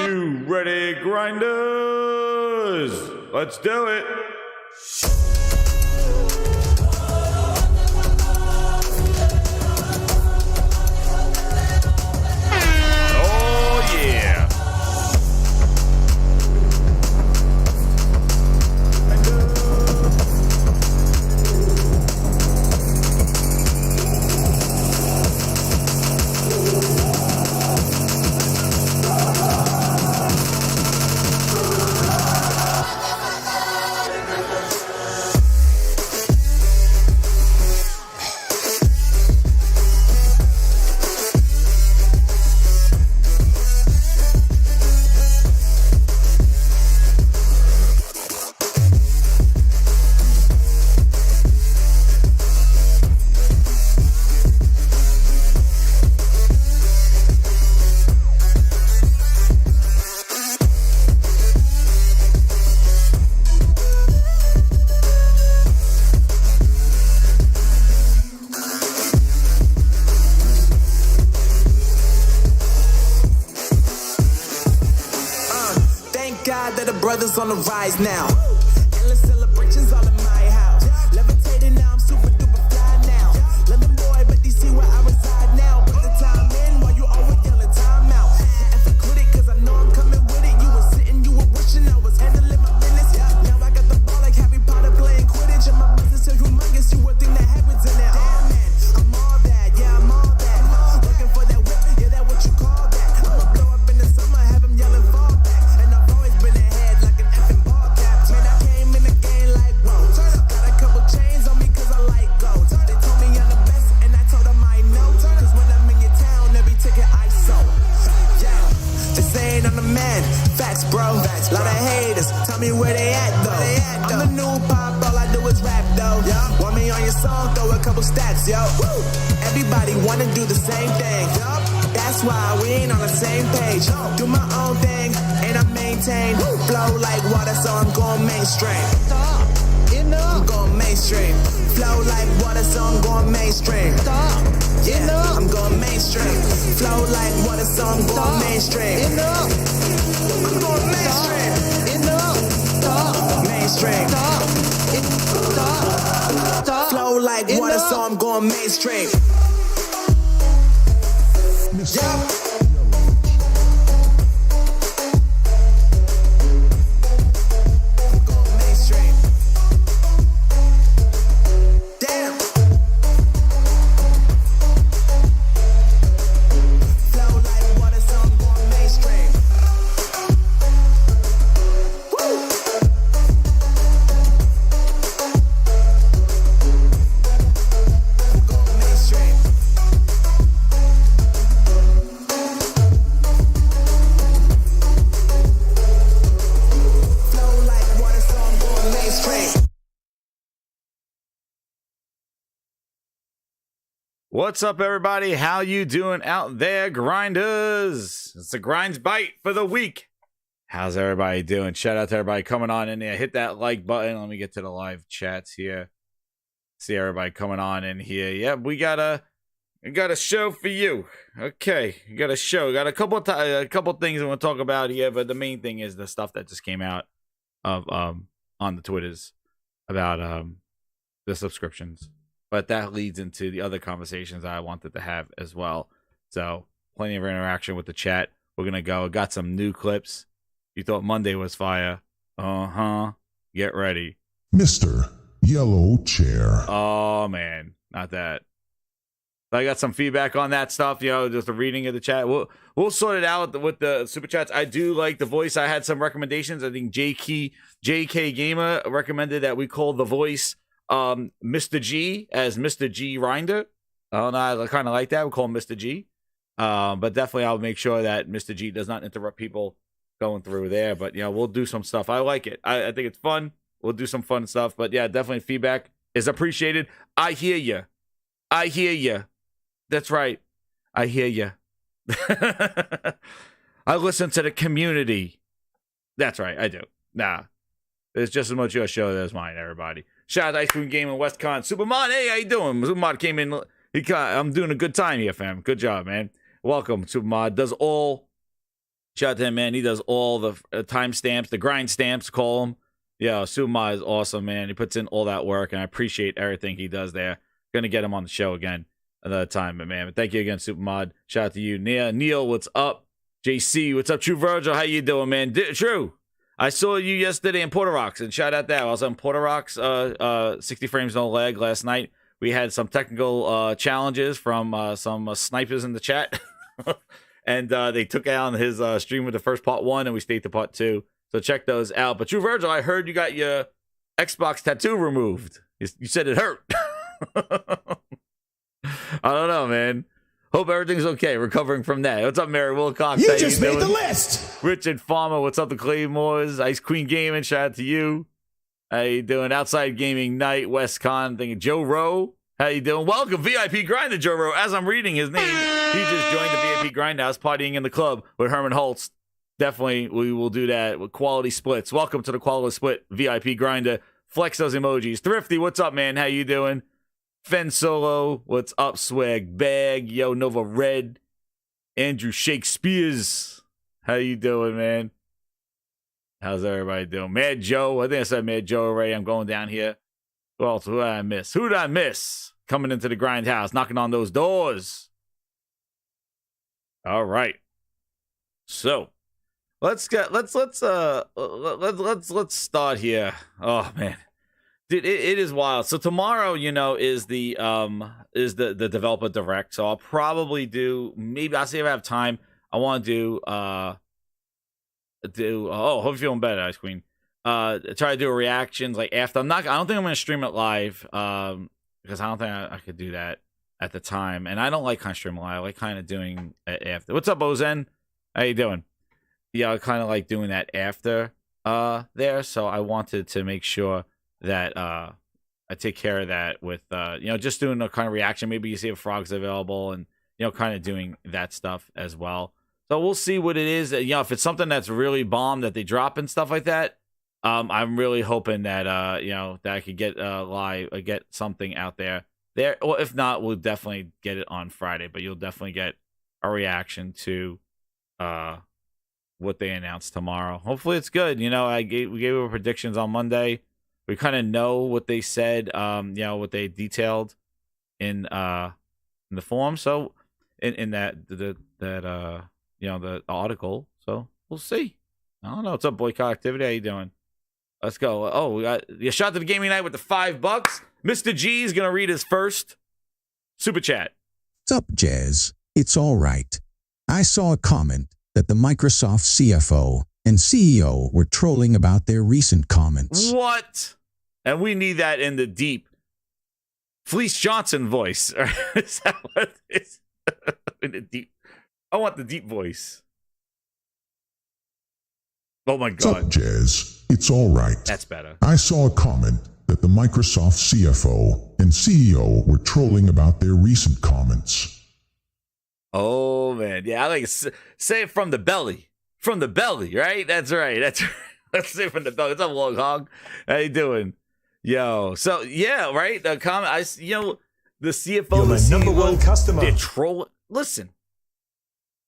you ready, grinders? Let's do it. Oh, yeah. God that the brothers on the rise now. Endless celebrations all in my house. Levitating now, I'm super duper fly now. London boy, but DC where I reside now. Put the time in while you always yelling time out. And for critic, cause I know I'm coming with it. You were sitting, you were wishing I was handling my business. Now I got the ball like Harry Potter playing Quidditch. And my business is humongous, you would think that happens in there. Damn man, I'm all that, yeah, I'm all that. Looking for that whip, yeah, that what you call that. I'ma blow up in the summer, have him yelling fall back. And I've always been ahead like an effing ball cap. Man, I came in the game like, whoa. Got a couple chains on me cause I like gold. They told me I'm the best and I told them I know. Cause when I'm in your town, every ticket I sold. Yeah, just saying I'm the man. Facts, bro. Lot of haters, tell me where they at though. I'm the new pop, all I do is rap though. Want me on your song, throw a couple stacks, yo. Everybody wanna do the same thing. That's why we ain't on the same page. Do my own thing, and I maintain. Flow like water, so I'm going mainstream. I'm going mainstream. Flow like water, so I'm going mainstream. Yeah, I'm going mainstream. Flow like water, so I'm going mainstream. I'm going mainstream. Mainstream. Flow like water, so I'm going mainstream. Yeah. What's up, everybody? How you doing out there, grinders? It's the Grinds Bite for the week. How's everybody doing? Shout out to everybody coming on in there. Hit that like button. Let me get to the live chats here. See everybody coming on in here. Yep, we got a show for you. Okay, we got a show. We got a couple things I want to talk about here, but the main thing is the stuff that just came out of on the Twitters about the subscriptions. But that leads into the other conversations I wanted to have as well. So plenty of interaction with the chat. We're going to go. Got some new clips. You thought Monday was fire. Get ready. Mr. Yellow Chair. Oh, man. Not that. I got some feedback on that stuff. You know, just the reading of the chat. We'll sort it out with the super chats. I do like the voice. I had some recommendations. I think JK Gamer recommended that we call the voice Mr. G as Mr. G Rinder. Oh no, I kind of like that. We call him Mr. G. But definitely I'll make sure that Mr. G does not interrupt people going through there. But you know, we'll do some stuff. I like it. I think it's fun. We'll do some fun stuff. But yeah, definitely feedback is appreciated. I hear you. I hear you. That's right. I hear you. I listen to the community. That's right. I do. Nah. It's just as much your show as mine, everybody. Shout out to Ice Cream Game in WestCon. Supermod, hey, how you doing? Supermod came in. I'm doing a good time here, fam. Good job, man. Welcome, Supermod. Does all Shout out to him, man. He does all the timestamps, the grind stamps, call him. Yeah, Supermod is awesome, man. He puts in all that work, and I appreciate everything he does there. Gonna get him on the show again another time, but man. But thank you again, Supermod. Shout out to you, Neil. What's up? JC, what's up? True Virgil, how you doing, man? True. I saw you yesterday in Porter Rocks, and shout out that. I was on Porter Rocks, 60 frames no lag last night. We had some technical challenges from some snipers in the chat. And they took out his stream with the first part 1, and we stayed to part 2. So check those out. But True Virgil, I heard you got your Xbox tattoo removed. You said it hurt. I don't know, man. Hope everything's okay. Recovering from that. What's up, Mary Wilcox? You just made the list. Richard Farmer, what's up, the Claymores? Ice Queen Gaming, shout out to you. How you doing? Outside Gaming Night, West Con. Thinking Joe Rowe. How you doing? Welcome, VIP Grinder Joe Rowe. As I'm reading his name, he just joined the VIP Grindhouse, partying in the club with Herman Holtz. Definitely, we will do that with Quality Splits. Welcome to the Quality Split VIP Grinder. Flex those emojis. Thrifty, what's up, man? How you doing? Fen Solo, what's up, Swag Bag? Yo, Nova Red. Andrew Shakespeare's. How you doing, man? How's everybody doing? Mad Joe. I think I said Mad Joe already. I'm going down here. Who else? Who did I miss? Who did I miss? Coming into the grind house, knocking on those doors. All right. So let's start here. Oh man, dude, it is wild. So tomorrow, is the developer direct. So I'll probably maybe I'll see if I have time. I want to hope you're feeling better, Ice Queen. Try to do reactions like after. I don't think I'm gonna stream it live. Because I don't think I could do that at the time. And I don't like kind of streaming live. I like kind of doing it after. What's up, Ozen? How you doing? Yeah, I kind of like doing that after there. So I wanted to make sure that I take care of that with, just doing a kind of reaction. Maybe you see if Frog's available and, kind of doing that stuff as well. So we'll see what it is. If it's something that's really bomb that they drop and stuff like that, I'm really hoping that that I could get live, get something out there. Or if not, we'll definitely get it on Friday. But you'll definitely get a reaction to what they announced tomorrow. Hopefully, it's good. We gave our predictions on Monday. We kind of know what they said. What they detailed in the forum. So in the article. So we'll see. I don't know. What's up, Boycott Activity? How you doing? Let's go. Oh, we got you shot to the gaming night with the $5. Mr. G is gonna read his first super chat. What's up, Jazz? It's all right. I saw a comment that the Microsoft CFO and CEO were trolling about their recent comments. What? And we need that in the deep Fleece Johnson voice. Is that what it is? In the deep. I want the deep voice. Oh my God. What's up, Jazz? It's all right. That's better. I saw a comment that the Microsoft CFO and CEO were trolling about their recent comments. Oh man, yeah, I like say it from the belly, right? That's right. Let's say it from the belly. What's up, Long Hog? How you doing, yo? So yeah, right. The comment, the CFO, You're my the number CEO, one customer. They're troll. Listen,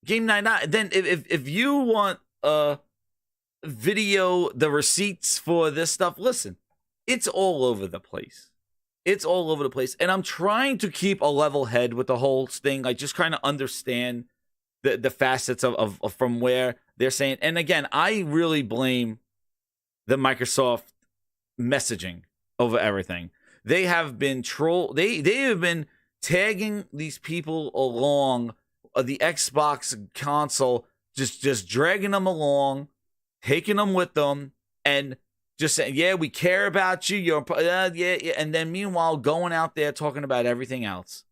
Game 99. Then if you want video the receipts for this stuff, listen, it's all over the place. And I'm trying to keep a level head with the whole thing, like just trying to understand the facets of from where they're saying. And again, I really blame the Microsoft messaging over everything. They have been they have been tagging these people along the Xbox console, just dragging them along, taking them with them, and just saying, yeah, we care about you. You're yeah. And then meanwhile, going out there talking about everything else.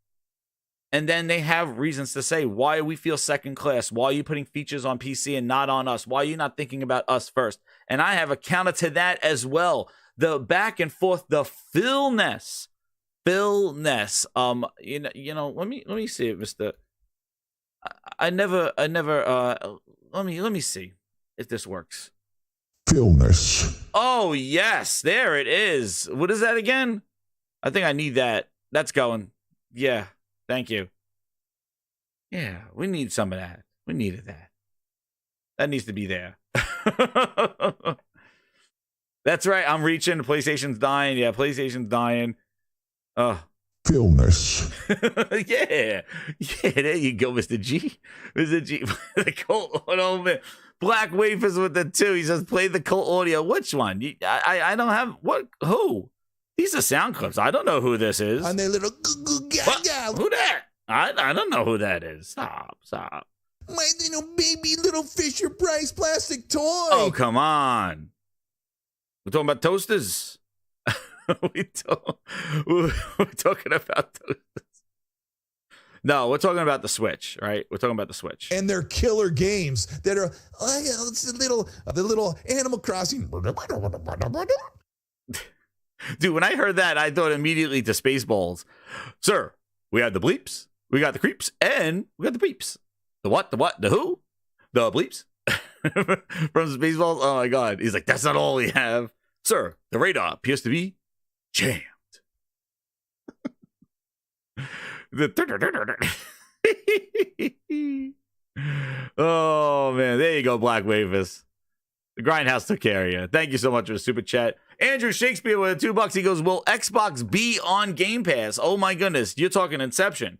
And then they have reasons to say, why we feel second class? Why are you putting features on PC and not on us? Why are you not thinking about us first? And I have a counter to that as well. The back and forth, the Philness. Let me see it, Mr. Let me see if this works. Philness. Oh, yes. There it is. What is that again? I think I need that. That's going. Yeah. Thank you. Yeah, we need some of that. We needed that. That needs to be there. That's right. I'm reaching. PlayStation's dying. Yeah, PlayStation's dying. Philness. Yeah. Yeah, there you go, Mr. G. Mr. G. The Colt Audio, man. Black Wafers with the 2. He says, play the Colt Audio. Which one? I don't have. What? Who? These are sound clips. I don't know who this is. On their little What? Who that? I don't know who that is. Stop. My little Fisher Price plastic toy. Oh, come on. We're talking about toasters. We're talking about toasters. No, we're talking about the Switch, right? We're talking about the Switch. And their killer games that are, it's the little Animal Crossing. Dude, when I heard that, I thought immediately to Spaceballs. Sir, we had the bleeps, we got the creeps, and we got the beeps. The what? The who? The bleeps? From Spaceballs? Oh my God. He's like, that's not all we have. Sir, the radar appears to be jammed. Oh man, there you go, Black Wafers. The Grindhouse took care of you. Thank you so much for the super chat. Andrew Shakespeare with $2. He goes, will Xbox be on Game Pass? Oh my goodness, you're talking Inception.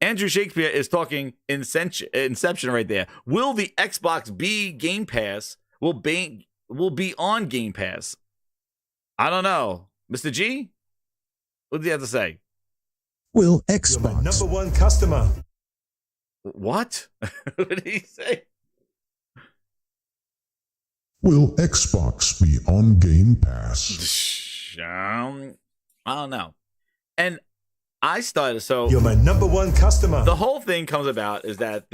Andrew Shakespeare is talking Inception right there. Will the Xbox be Game Pass? Will be on Game Pass? I don't know. Mr. G? What do you have to say? Will You're my Xbox number one customer. What? What did he say? Will Xbox be on Game Pass? I don't know. And I started, so You're my number one customer. the whole thing comes about is that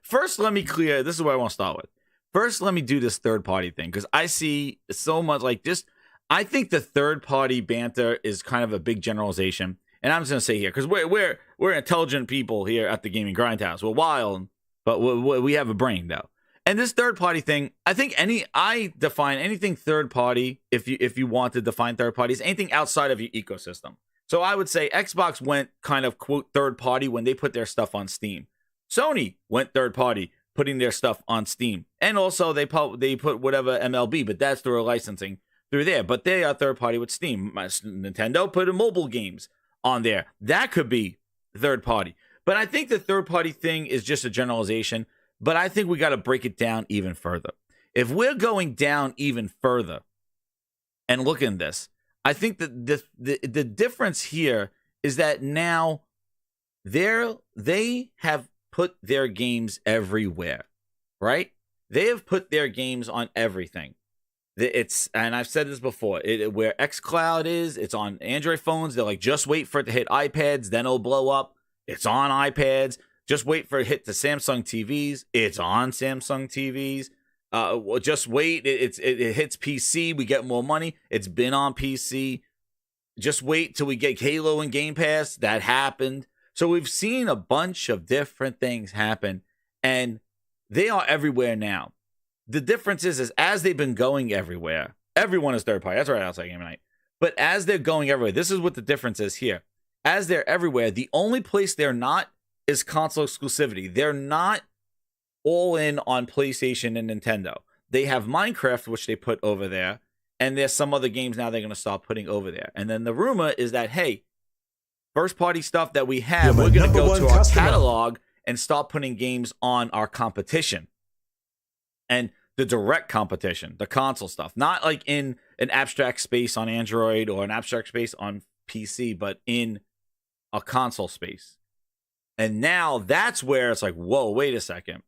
first, let me clear, this is where I want to start with. First, let me do this third party thing, because I see so much like this. I think the third party banter is kind of a big generalization. And I'm just going to say here, because we're intelligent people here at the Gaming Grindhouse. We're wild, but we have a brain, though. And this third party thing, I think I define anything third party, if you want to define third parties, anything outside of your ecosystem. So I would say Xbox went kind of quote third party when they put their stuff on Steam. Sony went third party putting their stuff on Steam. And also they put whatever MLB, but that's through licensing through there. But they are third party with Steam. Nintendo put mobile games on there. That could be third party. But I think the third party thing is just a generalization. But I think we got to break it down even further. If we're going down even further and look at this, I think that the difference here is that now they have put their games everywhere, right? They have put their games on everything. And I've said this before, where xCloud is, it's on Android phones. They're like, just wait for it to hit iPads, then it'll blow up. It's on iPads. Just wait for it to hit the Samsung TVs. It's on Samsung TVs. Just wait. It hits PC. We get more money. It's been on PC. Just wait till we get Halo and Game Pass. That happened. So we've seen a bunch of different things happen, and they are everywhere now. The difference is as they've been going everywhere, everyone is third party. That's right, outside Game Night. But as they're going everywhere, this is what the difference is here. As they're everywhere, the only place they're not is console exclusivity. They're not all in on PlayStation and Nintendo. They have Minecraft, which they put over there, and there's some other games now they're going to start putting over there. And then the rumor is that, hey, first party stuff that we have, we're going to go to our catalog and start putting games on our competition. And the direct competition, the console stuff, not like in an abstract space on Android or an abstract space on PC, but in a console space. And now that's where it's like, whoa, wait a second.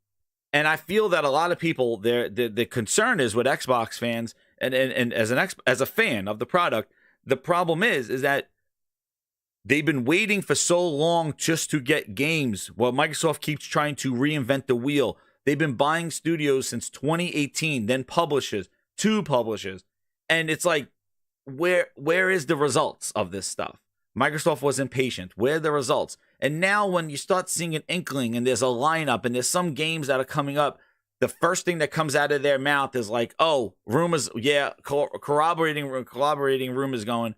And I feel that a lot of people, the concern is with Xbox fans, and as a fan of the product, the problem is that they've been waiting for so long just to get games. Well, Microsoft keeps trying to reinvent the wheel. They've been buying studios since 2018, then publishers, 2 publishers. And it's like, where is the results of this stuff? Microsoft was impatient. Where are the results? And now when you start seeing an inkling and there's a lineup and there's some games that are coming up, the first thing that comes out of their mouth is like, oh, rumors, yeah, corroborating rumors going,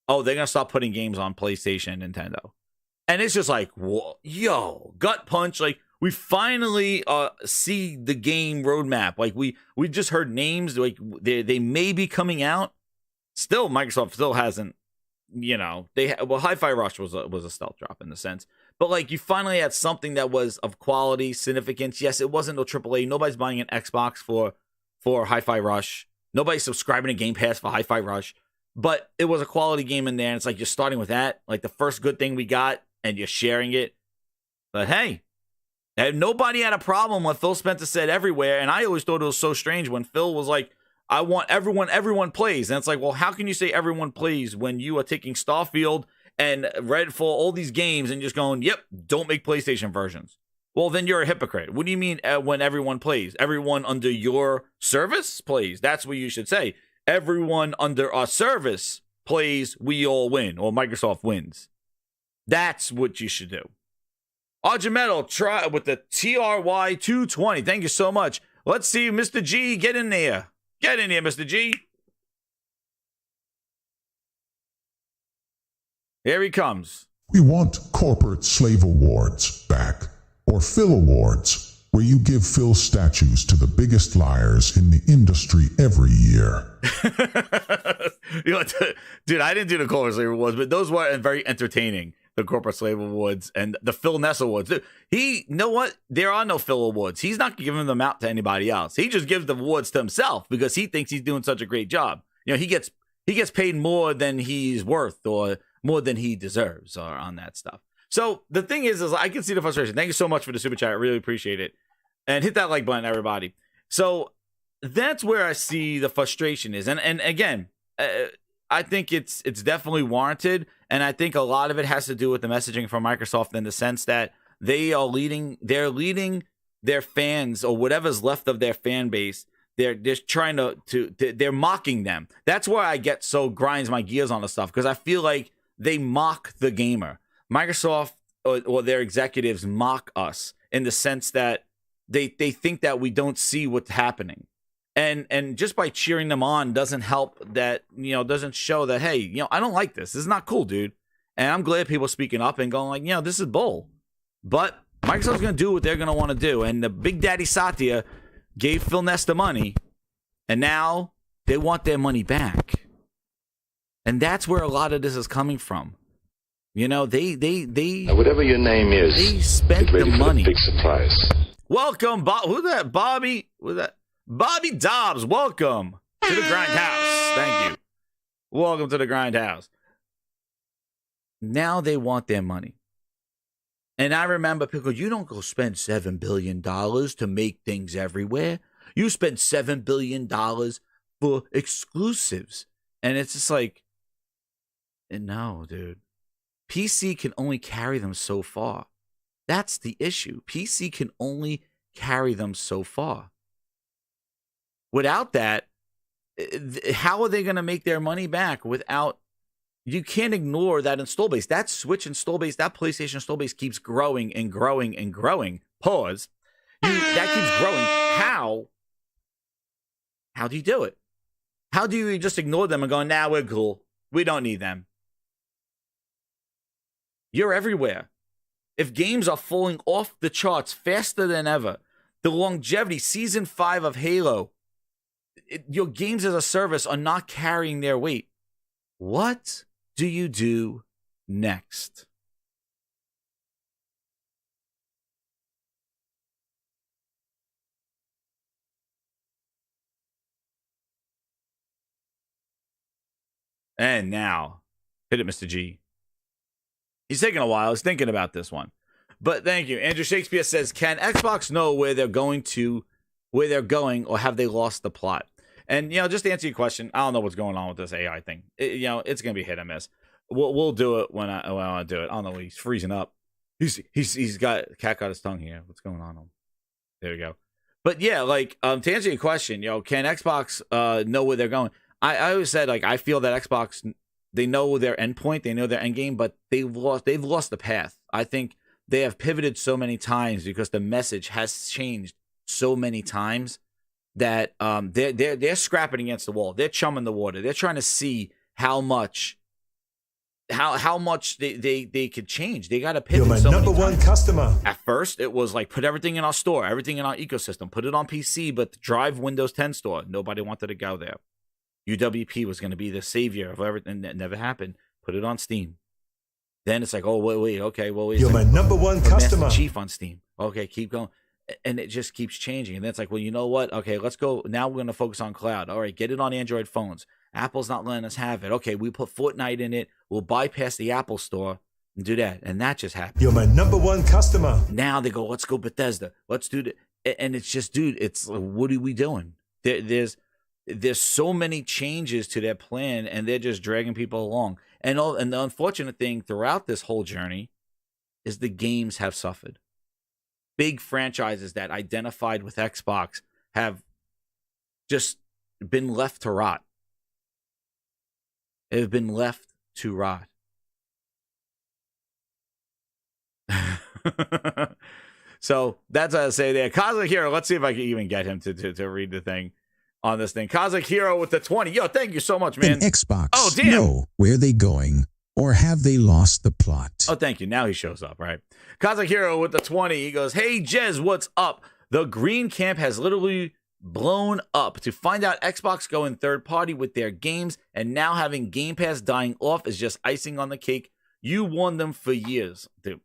oh, they're going to start putting games on PlayStation and Nintendo. And it's just like, whoa, yo, gut punch. Like, we finally see the game roadmap. Like we just heard names, like they may be coming out. Still, Microsoft still hasn't, Hi-Fi Rush was a stealth drop in the sense, but like you finally had something that was of quality, significance. Yes, it wasn't no AAA. Nobody's buying an Xbox for Hi-Fi Rush. Nobody's subscribing to Game Pass for Hi-Fi Rush, but it was a quality game in there. And it's like you're starting with that, like the first good thing we got, and you're sharing it. But hey, nobody had a problem when Phil Spencer said everywhere, and I always thought it was so strange when Phil was like, I want everyone plays. And it's like, well, how can you say everyone plays when you are taking Starfield and Redfall, all these games, and just going, yep, don't make PlayStation versions? Well, then you're a hypocrite. What do you mean when everyone plays? Everyone under your service plays. That's what you should say. Everyone under our service plays, we all win, or Microsoft wins. That's what you should do. Arjumetal, try with the TRY 220. Thank you so much. Let's see, Mr. G, get in there. Get in here, Mr. G. Here he comes. We want corporate slave awards back, or Phil Awards, where you give Phil statues to the biggest liars in the industry every year. Dude, I didn't do the corporate slave awards, but those were very entertaining. The corporate slave awards and the Phil Ness awards. You know what? There are no Phil awards. He's not giving them out to anybody else. He just gives the awards to himself because he thinks he's doing such a great job. He gets paid more than he's worth or more than he deserves or on that stuff. So the thing is I can see the frustration. Thank you so much for the super chat. I really appreciate it. And hit that like button, everybody. So that's where I see the frustration is. And again, I think it's definitely warranted, and I think a lot of it has to do with the messaging from Microsoft in the sense that they're leading their fans or whatever's left of their fan base. They're just trying they're mocking them. That's where I get so grinds my gears on the stuff, because I feel like they mock the gamer. Microsoft or their executives mock us in the sense that they think that we don't see what's happening. And just by cheering them on doesn't help that, doesn't show that, hey, I don't like this. This is not cool, dude. And I'm glad people are speaking up and going like, this is bull. But Microsoft's going to do what they're going to want to do. And the Big Daddy Satya gave Phil Ness the money, and now they want their money back. And that's where a lot of this is coming from. They whatever your name is, they spent the money. Big surprise. Welcome, who's that? Bobby? Who's that? Bobby Dobbs, welcome to the Grindhouse. Thank you. Welcome to the Grindhouse. Now they want their money. And I remember people, you don't go spend $7 billion to make things everywhere. You spend $7 billion for exclusives. And it's just like, no, dude. PC can only carry them so far. That's the issue. PC can only carry them so far. Without that, how are they going to make their money back without, you can't ignore that install base. That Switch install base, that PlayStation install base keeps growing and growing and growing. Pause. That keeps growing. How do you do it? How do you just ignore them and go, nah, we're cool. We don't need them. You're everywhere. If games are falling off the charts faster than ever, the longevity, Season 5 of Halo, your games as a service are not carrying their weight. What do you do next? And now, hit it, Mr. G. He's taking a while. He's thinking about this one. But thank you. Andrew Shakespeare says, can Xbox know where they're going, or have they lost the plot? And, just to answer your question, I don't know what's going on with this AI thing. It's going to be hit and miss. We'll do it when I want to do it. I don't know. He's freezing up. He's got, cat got his tongue here. What's going on? There we go. But yeah, to answer your question, can Xbox know where they're going? I always said, I feel that Xbox, they know their endpoint, they know their end game, but they've lost the path. I think they have pivoted so many times because the message has changed so many times that they're scrapping against the wall. They're chumming the water. They're trying to see how much how much they could change. They got to You're pivot. my so number many one times. customer. At first, it was like put everything in our store, everything in our ecosystem, put it on PC, but drive Windows 10 store. Nobody wanted to go there. UWP was going to be the savior of everything. That never happened. Put it on Steam. Then it's like, oh, wait, okay, well, wait. You're my number one customer. Master Chief on Steam. Okay, keep going. And it just keeps changing. And then it's like, well, you know what? Okay, let's go. Now we're going to focus on cloud. All right, get it on Android phones. Apple's not letting us have it. Okay, we put Fortnite in it. We'll bypass the Apple store and do that. And that just happened. You're my number one customer. Now they go, let's go Bethesda. Let's do that. And it's just, dude, it's what are we doing? There's so many changes to their plan, and they're just dragging people along. And the unfortunate thing throughout this whole journey is the games have suffered. Big franchises that identified with Xbox have just been left to rot. They've been left to rot. So that's what I say there. Cosmic Hero, let's see if I can even get him to read the thing on this thing. Cosmic Hero with the 20. Yo, thank you so much, man. Can Xbox Oh, damn. know where they going, or have they lost the plot? Oh, thank you. Now he shows up, right? Cosmic Hero with the 20. He goes, hey, Jez, what's up? The green camp has literally blown up. To find out Xbox going third party with their games and now having Game Pass dying off is just icing on the cake. You warned them for years. Dude,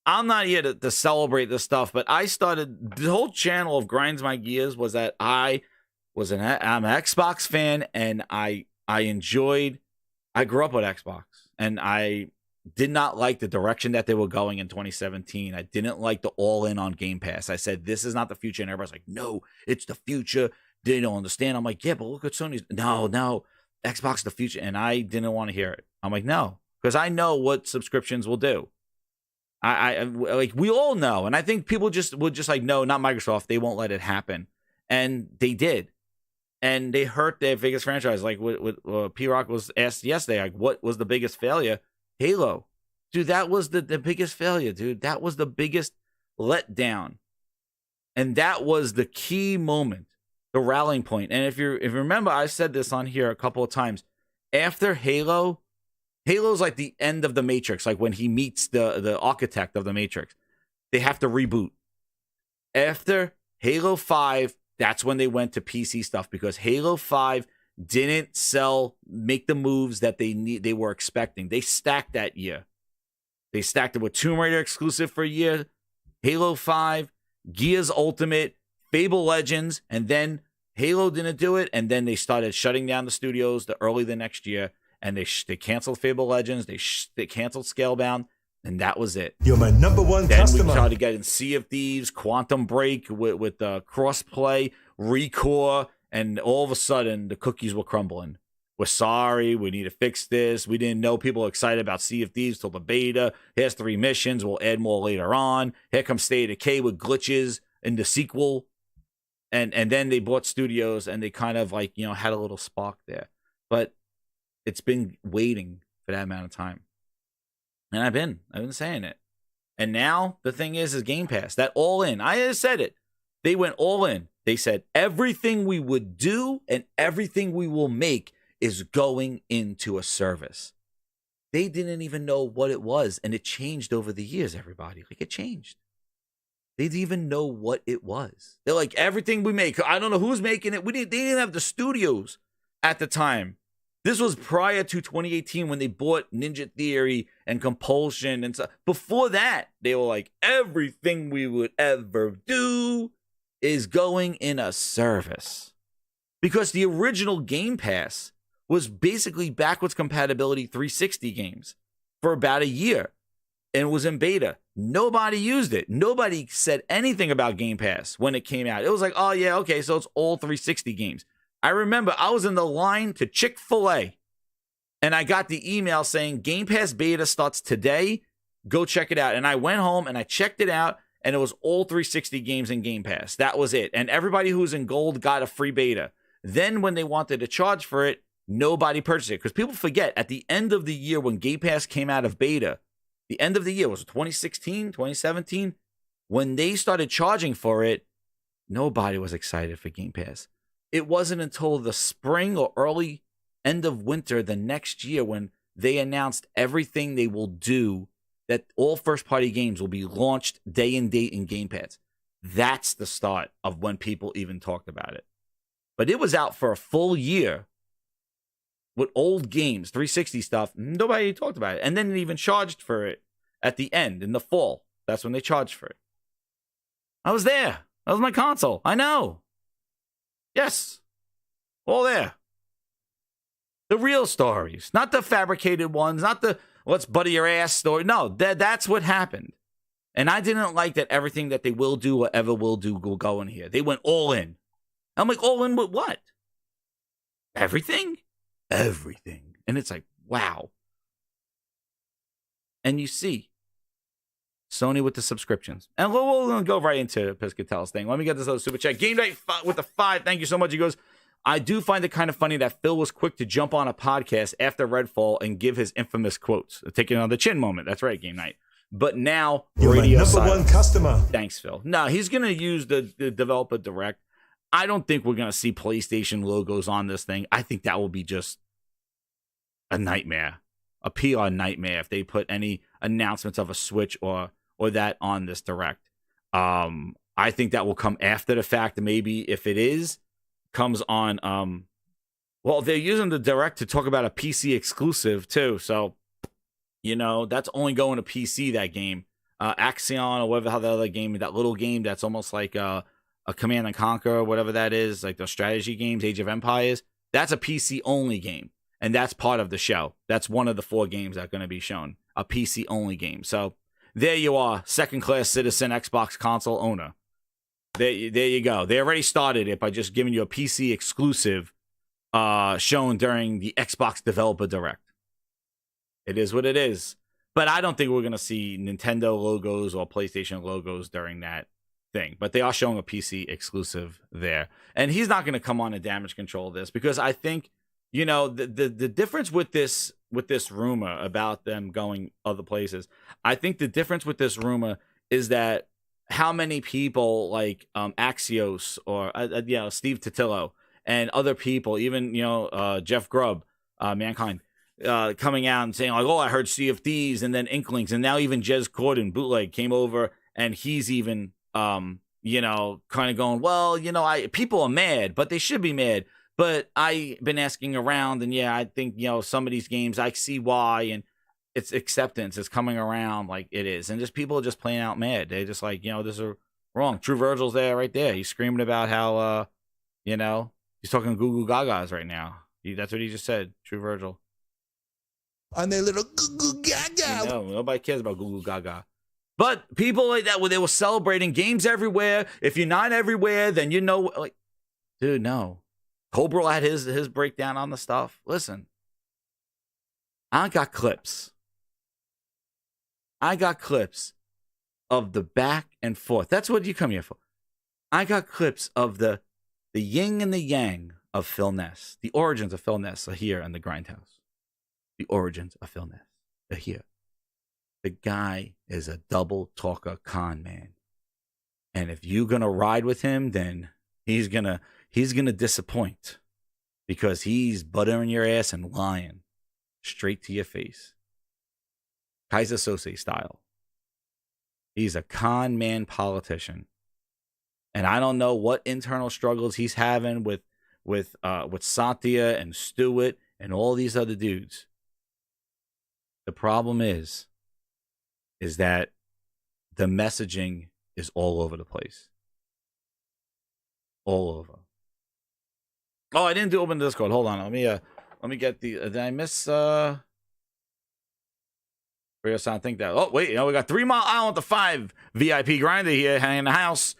I'm not here to celebrate this stuff, but I started, the whole channel of Grinds My Gears was that I'm an Xbox fan, and I grew up with Xbox, and I did not like the direction that they were going in 2017. I didn't like the all-in on Game Pass. I said, this is not the future. And everybody's like, no, it's the future. They don't understand. I'm like, yeah, but look at Sony's. No, Xbox is the future. And I didn't want to hear it. I'm like, no, because I know what subscriptions will do. I like, we all know. And I think people would just like, no, not Microsoft. They won't let it happen. And they did. And they hurt their biggest franchise. Like what P-Rock was asked yesterday, like, what was the biggest failure? Halo. Dude, that was the biggest failure, dude. That was the biggest letdown. And that was the key moment, the rallying point. And if you remember, I said this on here a couple of times. After Halo's like the end of the Matrix, like when he meets the architect of the Matrix. They have to reboot. After Halo 5, that's when they went to PC stuff, because Halo 5 didn't make the moves that they were expecting. They stacked that year. They stacked it with Tomb Raider exclusive for a year, Halo 5, Gears Ultimate, Fable Legends, and then Halo didn't do it, and then they started shutting down the studios early the next year, and they canceled Fable Legends, they canceled Scalebound, and that was it. You're my number one Then customer. we started getting Sea of Thieves, Quantum Break with crossplay, Recore, and all of a sudden the cookies were crumbling. We're sorry, we need to fix this. We didn't know people were excited about Sea of Thieves till the beta. Here's 3 missions, we'll add more later on. Here comes State of Decay with glitches in the sequel. And then they bought studios, and they kind of like, had a little spark there. But it's been waiting for that amount of time. And I've been saying it. And now the thing is Game Pass. That all in. I just said it. They went all in. They said everything we would do and everything we will make is going into a service. They didn't even know what it was, and it changed over the years, everybody. Like, it changed. They didn't even know what it was. They're like, everything we make, I don't know who's making it. They didn't have the studios at the time. This was prior to 2018 when they bought Ninja Theory and Compulsion and stuff. Before that, they were like, everything we would ever do is going in a service. Because the original Game Pass was basically backwards compatibility 360 games for about a year, and was in beta. Nobody used it. Nobody said anything about Game Pass when it came out. It was like, oh yeah, okay, so it's all 360 games. I remember I was in the line to Chick-fil-A, and I got the email saying Game Pass beta starts today. Go check it out. And I went home and I checked it out, and it was all 360 games in Game Pass. That was it. And everybody who was in gold got a free beta. Then when they wanted to charge for it, nobody purchased it. Because people forget, at the end of the year when Game Pass came out of beta, the end of the year was 2016, 2017. When they started charging for it, nobody was excited for Game Pass. It wasn't until the spring or early end of winter the next year when they announced everything they will do, that all first-party games will be launched day and date in Game Pass. That's the start of when people even talked about it. But it was out for a full year with old games, 360 stuff. Nobody talked about it. And then it even charged for it at the end in the fall. That's when they charged for it. I was there. That was my console. I know. Yes. All there. The real stories, not the fabricated ones, not the let's buddy your ass story. No, that's what happened. And I didn't like that everything that they will do or ever will do will go in here. They went all in. I'm like, all in with what? Everything? Everything. And it's like, wow. And you see, Sony with the subscriptions. And we'll go right into Piscatel's thing. Let me get this other super chat. Game Night with the 5. Thank you so much. He goes, I do find it kind of funny that Phil was quick to jump on a podcast after Redfall and give his infamous quotes. Taking on the chin moment. That's right, Game Night. But now, You're radio my number silence. one customer. Thanks, Phil. No, he's going to use the developer direct. I don't think we're going to see PlayStation logos on this thing. I think that will be just a nightmare, a PR nightmare if they put any announcements of a Switch or that on this direct. I think that will come after the fact. Maybe if it is, comes on. Well, they're using the direct to talk about a PC exclusive too. So, you know, that's only going to PC, that game. Axion or whatever the other game, that little game that's almost like a Command and Conquer or whatever that is, like the strategy games, Age of Empires. That's a PC only game. And that's part of the show. That's one of the 4 games that are going to be shown. A PC only game. So there you are, second-class citizen Xbox console owner. There you go. They already started it by just giving you a PC exclusive shown during the Xbox Developer Direct. It is what it is. But I don't think we're going to see Nintendo logos or PlayStation logos during that thing. But they are showing a PC exclusive there. And he's not going to come on and damage control this, because I think, you know, the difference with this rumor about them going other places, I think the difference with this rumor is that how many people like Axios or Steve Totillo and other people, even Jeff Grubb, Mankind, coming out and saying like, oh, I heard Sea of Thieves and then Inklings, and now even Jez Corden, Bootleg, came over and he's even kind of going, well, people are mad, but they should be mad. But I've been asking around, and I think, some of these games, I see why, and it's acceptance. It's coming around like it is. And just people are just playing out mad. They're just like, this is wrong. True Virgil's there right there. He's screaming about how, he's talking Goo Goo Gagas right now. That's what he just said, True Virgil. On their little Goo Goo Gaga. Nobody cares about Goo Goo Gaga. But people like that, where they were celebrating games everywhere. If you're not everywhere, then like, dude, no. Cobra had his breakdown on the stuff. Listen, I got clips. Of the back and forth. That's what you come here for. I got clips of the yin and the yang of Phil Ness. The origins of Phil Ness are here in the Grindhouse. The origins of Phil Ness are here. The guy is a double talker con man. And if you're going to ride with him, then he's going to disappoint, because he's buttering your ass and lying straight to your face. Kaiser Sose style. He's a con man politician. And I don't know what internal struggles he's having with Satya and Stewart and all these other dudes. The problem is that the messaging is all over the place. All over. Oh, I didn't open the Discord. Hold on. Let me get the. Did I miss? Radio Sound. Think that. Oh wait, we got 3 Mile Island, the 5 VIP grinder here hanging in the house.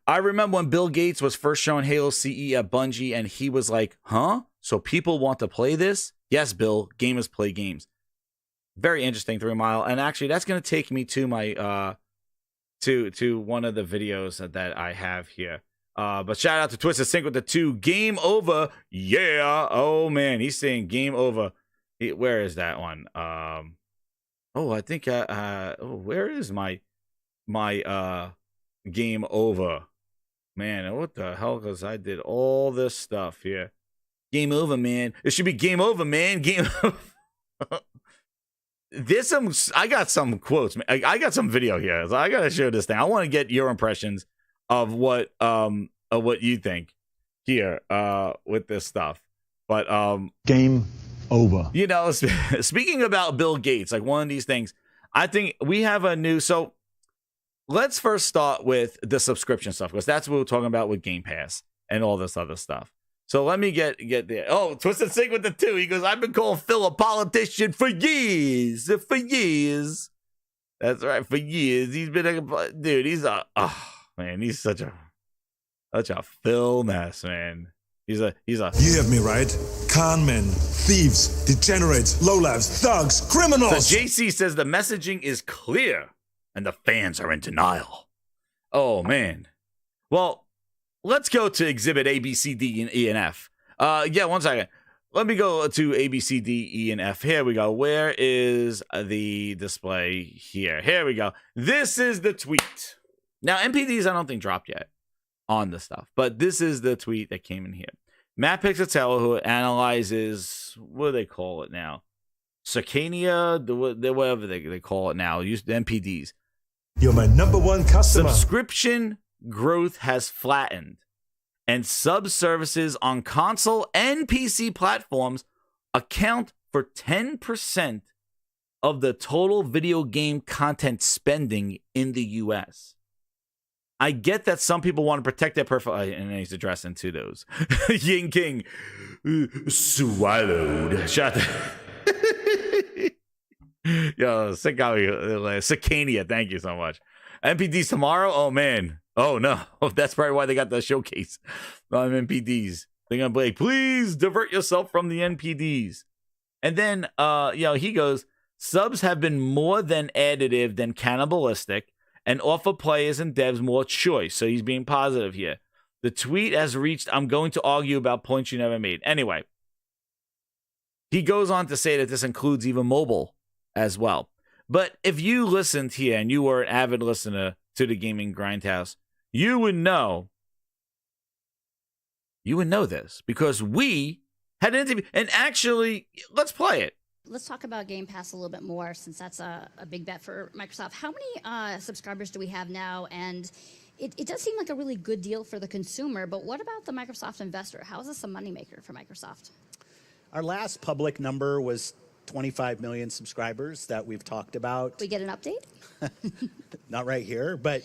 I remember when Bill Gates was first showing Halo CE at Bungie, and he was like, "Huh? So people want to play this?" Yes, Bill. Gamers play games. Very interesting, 3 Mile, and actually, that's going to take me to my to one of the videos that I have here. But shout out to Twisted Sync with the 2. Game over. Yeah. Oh, man. He's saying game over. Where is that one? I think, where is my game over? Man, what the hell? Because I did all this stuff here. Game over, man. It should be game over, man. Game over. I got some quotes. I got some video here. So I gotta show this thing. I want to get your impressions of what you think here with this stuff. But Game over. you know, speaking about Bill Gates, like one of these things, I think we have a new. So let's first start with the subscription stuff, because that's what we're talking about with Game Pass and all this other stuff. So let me get there. Oh, Twisted Sig with the 2. He goes, I've been calling Phil a politician for years. For years. That's right, for years. He's been a dude. He's he's such a Phil mess, man. He's a. You have me right. Con men, thieves, degenerates, lowlifes, thugs, criminals. So JC says the messaging is clear and the fans are in denial. Oh man. Well, let's go to exhibit A, B, C, D, and E, and F. Yeah, one second. Let me go to A, B, C, D, E, and F. Here we go. Where is the display? Here we go. This is the tweet. Now, MPDs I don't think dropped yet on the stuff, but this is the tweet that came in here. Matt Pixatello, who analyzes, what do they call it now? Circania, whatever they call it now. Use the MPDs. You're my number one customer. Subscription growth has flattened, and sub-services on console and PC platforms account for 10% of the total video game content spending in the U.S. I get that some people want to protect their profile, and he's addressing to those. Ying King swallowed. Shot. Yo, Cicania, thank you so much. MPDs tomorrow? Oh, man. Oh, no. That's probably why they got the showcase on MPDs. They're going to be like, please divert yourself from the NPDs. And then, he goes, subs have been more than additive than cannibalistic and offer players and devs more choice. So he's being positive here. The tweet has reached, I'm going to argue about points you never made. Anyway, he goes on to say that this includes even mobile as well. But if you listened here and you were an avid listener to the Gaming Grindhouse, you would know this, because we had an interview. And actually, let's play it. Let's talk about Game Pass a little bit more, since that's a big bet for Microsoft. How many subscribers do we have now? And it does seem like a really good deal for the consumer, but what about the Microsoft investor? How is this a moneymaker for Microsoft? Our last public number was 25 million subscribers that we've talked about. We get an update? Not right here, but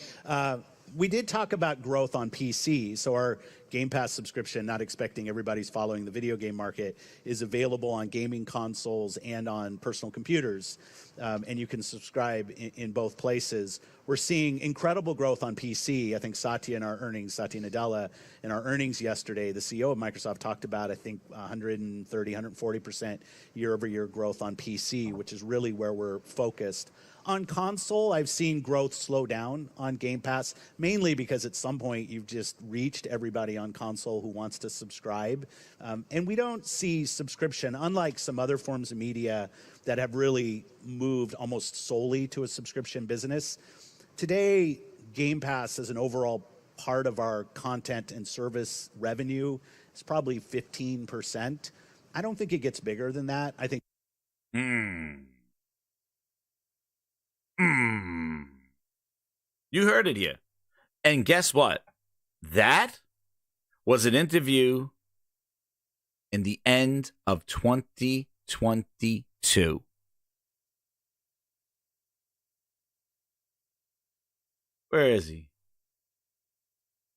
we did talk about growth on PC. So our Game Pass subscription, not expecting everybody's following the video game market, is available on gaming consoles and on personal computers. And you can subscribe in both places. We're seeing incredible growth on PC. I think Satya Nadella, in our earnings yesterday, the CEO of Microsoft, talked about, I think, 130, 140% year-over-year growth on PC, which is really where we're focused. On console, I've seen growth slow down on Game Pass, mainly because at some point you've just reached everybody on console who wants to subscribe. And we don't see subscription, unlike some other forms of media that have really moved almost solely to a subscription business. Today, Game Pass as an overall part of our content and service revenue is probably 15%. I don't think it gets bigger than that. I think. You heard it here. And guess what? That was an interview in the end of 2022. Where is he?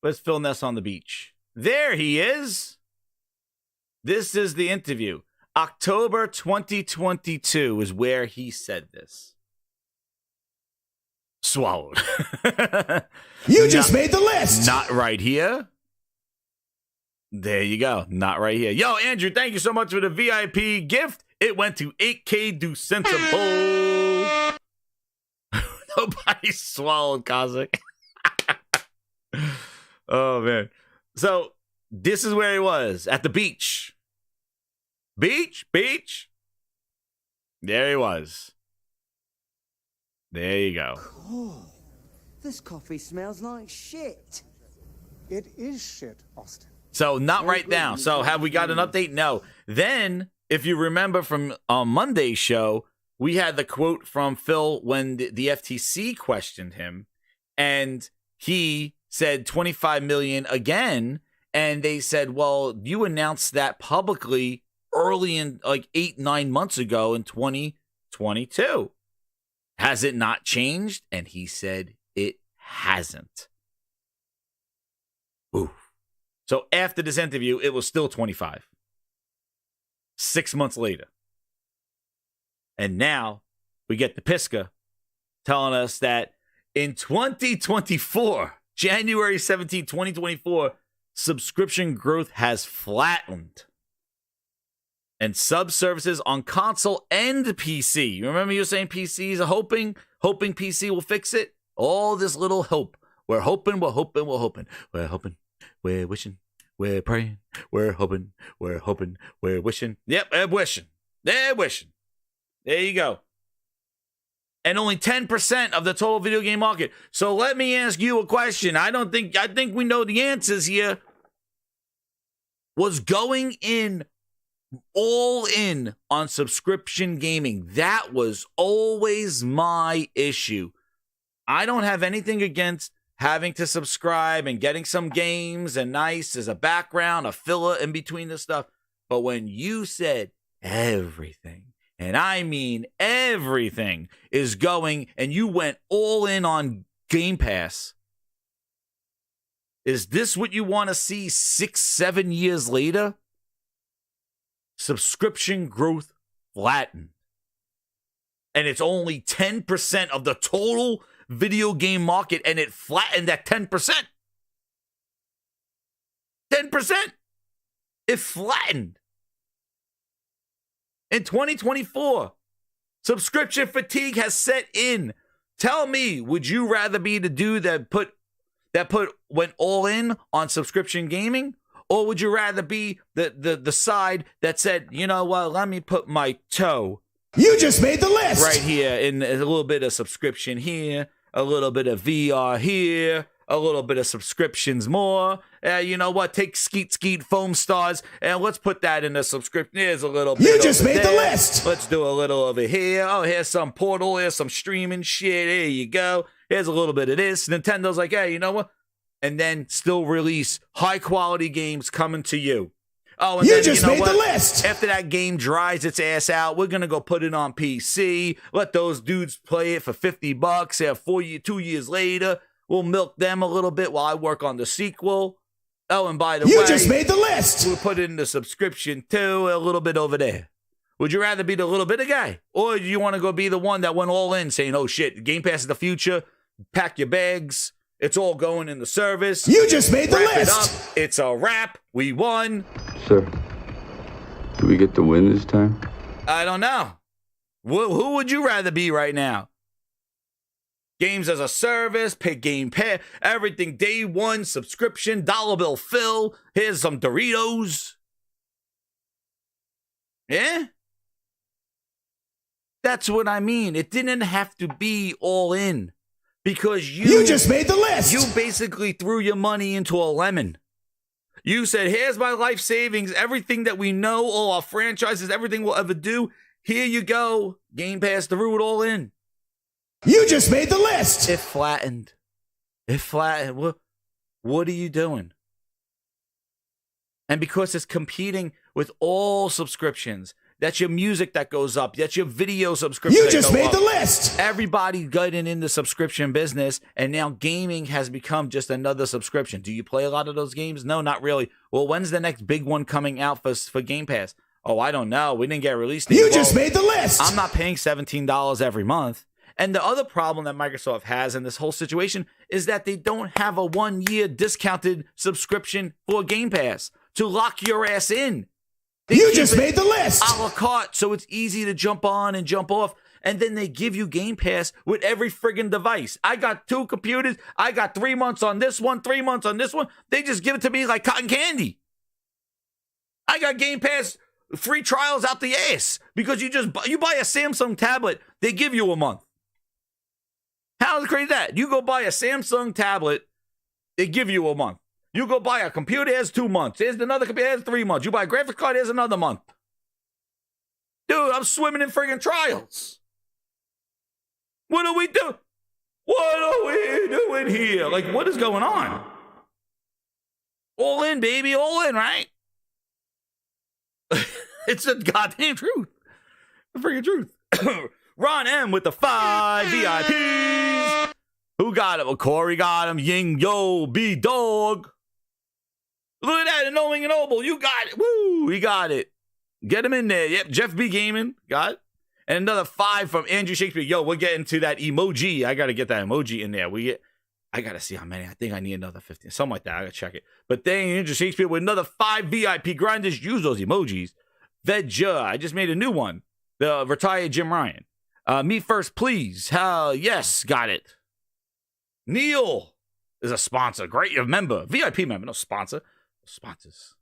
Where's Phil Ness on the beach? There he is. This is the interview. October 2022 is where he said this. Swallowed. You just made the list. Not right here. There you go. Not right here. Yo, Andrew, thank you so much for the VIP gift. It went to 8K Do Sensible. Nobody swallowed Cosmic. Oh, man. So this is where he was, at the beach. Beach. There he was. There you go. Oh, this coffee smells like shit. It is shit, Austin. So not right now. So have we got an update? No. Then if you remember from Monday's show, we had the quote from Phil when the FTC questioned him, and he said 25 million again. And they said, well, you announced that publicly early in like 8-9 months ago in 2022. Has it not changed? And he said it hasn't. Ooh. So after this interview, it was still 25. 6 months later. And now we get the Pisca telling us that in 2024, January 17, 2024, subscription growth has flattened. And sub services on console and PC. You remember you were saying PCs are hoping PC will fix it? All this little hope. We're hoping, we're hoping, we're hoping. We're hoping, we're wishing, we're praying, we're hoping, we're hoping, we're wishing. Yep, they're wishing. They're wishing. There you go. And only 10% of the total video game market. So let me ask you a question. I think we know the answers here. Was going in all in on subscription gaming. That was always my issue. I don't have anything against having to subscribe and getting some games and nice as a background, a filler in between the stuff. But when you said everything, and I mean everything, is going and you went all in on Game Pass, is this what you want to see 6-7 years later? Subscription growth flattened. And it's only 10% of the total video game market, and it flattened at 10%. 10%. It flattened. In 2024, subscription fatigue has set in. Tell me, would you rather be the dude that went all in on subscription gaming? Or would you rather be the side that said, you know what, let me put my toe. You just made the list. Right here, in a little bit of subscription here, a little bit of VR here, a little bit of subscriptions more. You know what, take Skeet Foam Stars, and let's put that in the subscription. Here's a little bit. You just made there. the list. Let's do a little over here. Oh, here's some Portal. Here's some streaming shit. Here you go. Here's a little bit of this. Nintendo's like, hey, you know what? And then still release high-quality games coming to you. Oh, and you then, just you know made what? the list. After that game dries its ass out, we're going to go put it on PC. Let those dudes play it for $50. Yeah, 2 years later, we'll milk them a little bit while I work on the sequel. Oh, and by the way, you just made the list. We'll put it in the subscription too, a little bit over there. Would you rather be the little bit of guy? Or do you want to go be the one that went all in saying, oh shit, Game Pass is the future, pack your bags, it's all going in the service. You just made the Wrap list. It up. It's a wrap. We won. Sir, do we get the win this time? I don't know. Who would you rather be right now? Games as a service, pay Game Pass, everything day one, subscription, dollar bill fill. Here's some Doritos. Yeah? That's what I mean. It didn't have to be all in. Because you just made the list. You basically threw your money into a lemon. You said, here's my life savings, everything that we know, all our franchises, everything we'll ever do. Here you go. Game Pass threw it all in. You just made the list. It flattened. It flattened. What are you doing? And because it's competing with all subscriptions, that's your music that goes up. That's your video subscription. You just made the list. Everybody getting in the subscription business, and now gaming has become just another subscription. Do you play a lot of those games? No, not really. Well, when's the next big one coming out for Game Pass? Oh, I don't know. We didn't get released. You just made the list. I'm not paying $17 every month. And the other problem that Microsoft has in this whole situation is that they don't have a 1-year discounted subscription for Game Pass to lock your ass in. You just made the list. A la carte, so it's easy to jump on and jump off. And then they give you Game Pass with every friggin' device. I got 2 computers. I got 3 months on this one, 3 months on this one. They just give it to me like cotton candy. I got Game Pass free trials out the ass because you buy a Samsung tablet, they give you a month. How crazy that? You go buy a Samsung tablet, they give you a month. You go buy a computer, here's 2 months. Here's another computer, here's 3 months. You buy a graphics card, here's another month. Dude, I'm swimming in friggin' trials. What do we do? What are we doing here? Like, what is going on? All in, baby, all in, right? It's the goddamn truth. The friggin' truth. Ron M with the 5 VIPs. Who got him? Well, Corey got him. Ying Yo, B Dog. Look at that, Knowing and Noble. You got it. Woo, he got it. Get him in there. Yep, Jeff B Gaming. Got it. And another 5 from Andrew Shakespeare. Yo, we're getting to that emoji. I got to get that emoji in there. I got to see how many. I think I need another 15. Something like that. I got to check it. But then Andrew Shakespeare with another 5 VIP grinders. Use those emojis. Vedja. I just made a new one. The retired Jim Ryan. Me first, please. Hell yes. Got it. Neil is a sponsor. Great member. VIP member. No sponsor. Sponsors.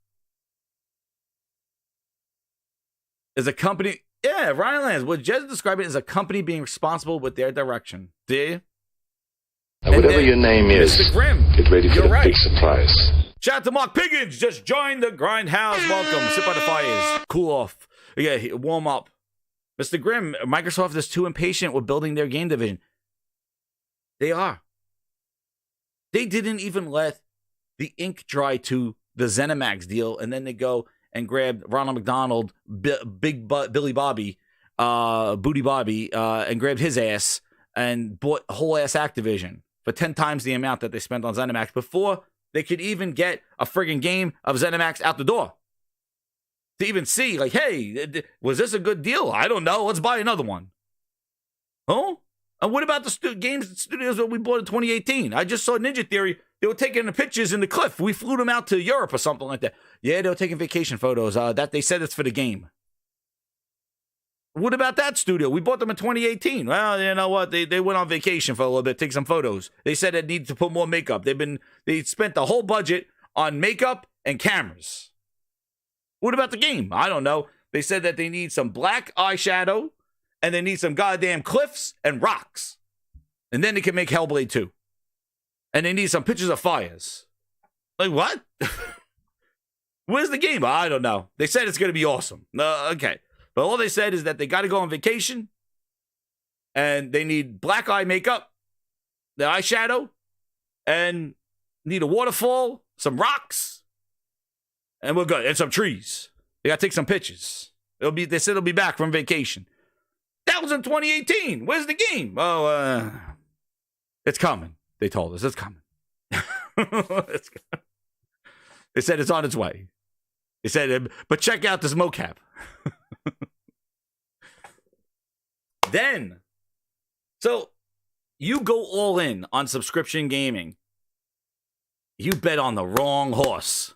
Is a company. Yeah, Ryan Lands. What Jez described it as a company being responsible with their direction. Did you? And whatever your name is, Mr. Grimm, get ready for you're the right. big surprise. Shout out to Mark Piggins. Just joined the Grindhouse. Welcome. Sit by the fires. Cool off. Yeah, warm up. Mr. Grimm, Microsoft is too impatient with building their game division. They are. They didn't even let the ink dry to the ZeniMax deal, and then they go and grab Ronald McDonald, Billy Bobby, Booty Bobby, and grabbed his ass and bought whole ass Activision for 10 times the amount that they spent on ZeniMax before they could even get a friggin' game of ZeniMax out the door. To even see, like, hey, was this a good deal? I don't know. Let's buy another one. Huh? And what about the games studios that we bought in 2018? I just saw Ninja Theory. They were taking the pictures in the cliff. We flew them out to Europe or something like that. Yeah, they were taking vacation photos. That they said it's for the game. What about that studio? We bought them in 2018. Well, you know what? They went on vacation for a little bit, take some photos. They said they needed to put more makeup. They spent the whole budget on makeup and cameras. What about the game? I don't know. They said that they need some black eyeshadow and they need some goddamn cliffs and rocks. And then they can make Hellblade 2. And they need some pictures of fires. Like, what? Where's the game? I don't know. They said it's going to be awesome. Okay. But all they said is that they got to go on vacation. And they need black eye makeup, the eyeshadow, and need a waterfall, some rocks, and we're good. And some trees. They got to take some pictures. They said it'll be back from vacation. That was in 2018. Where's the game? Oh, it's coming. They told us it's coming. They said it's on its way. They said, but check out this mocap. Then, so you go all in on subscription gaming. You bet on the wrong horse.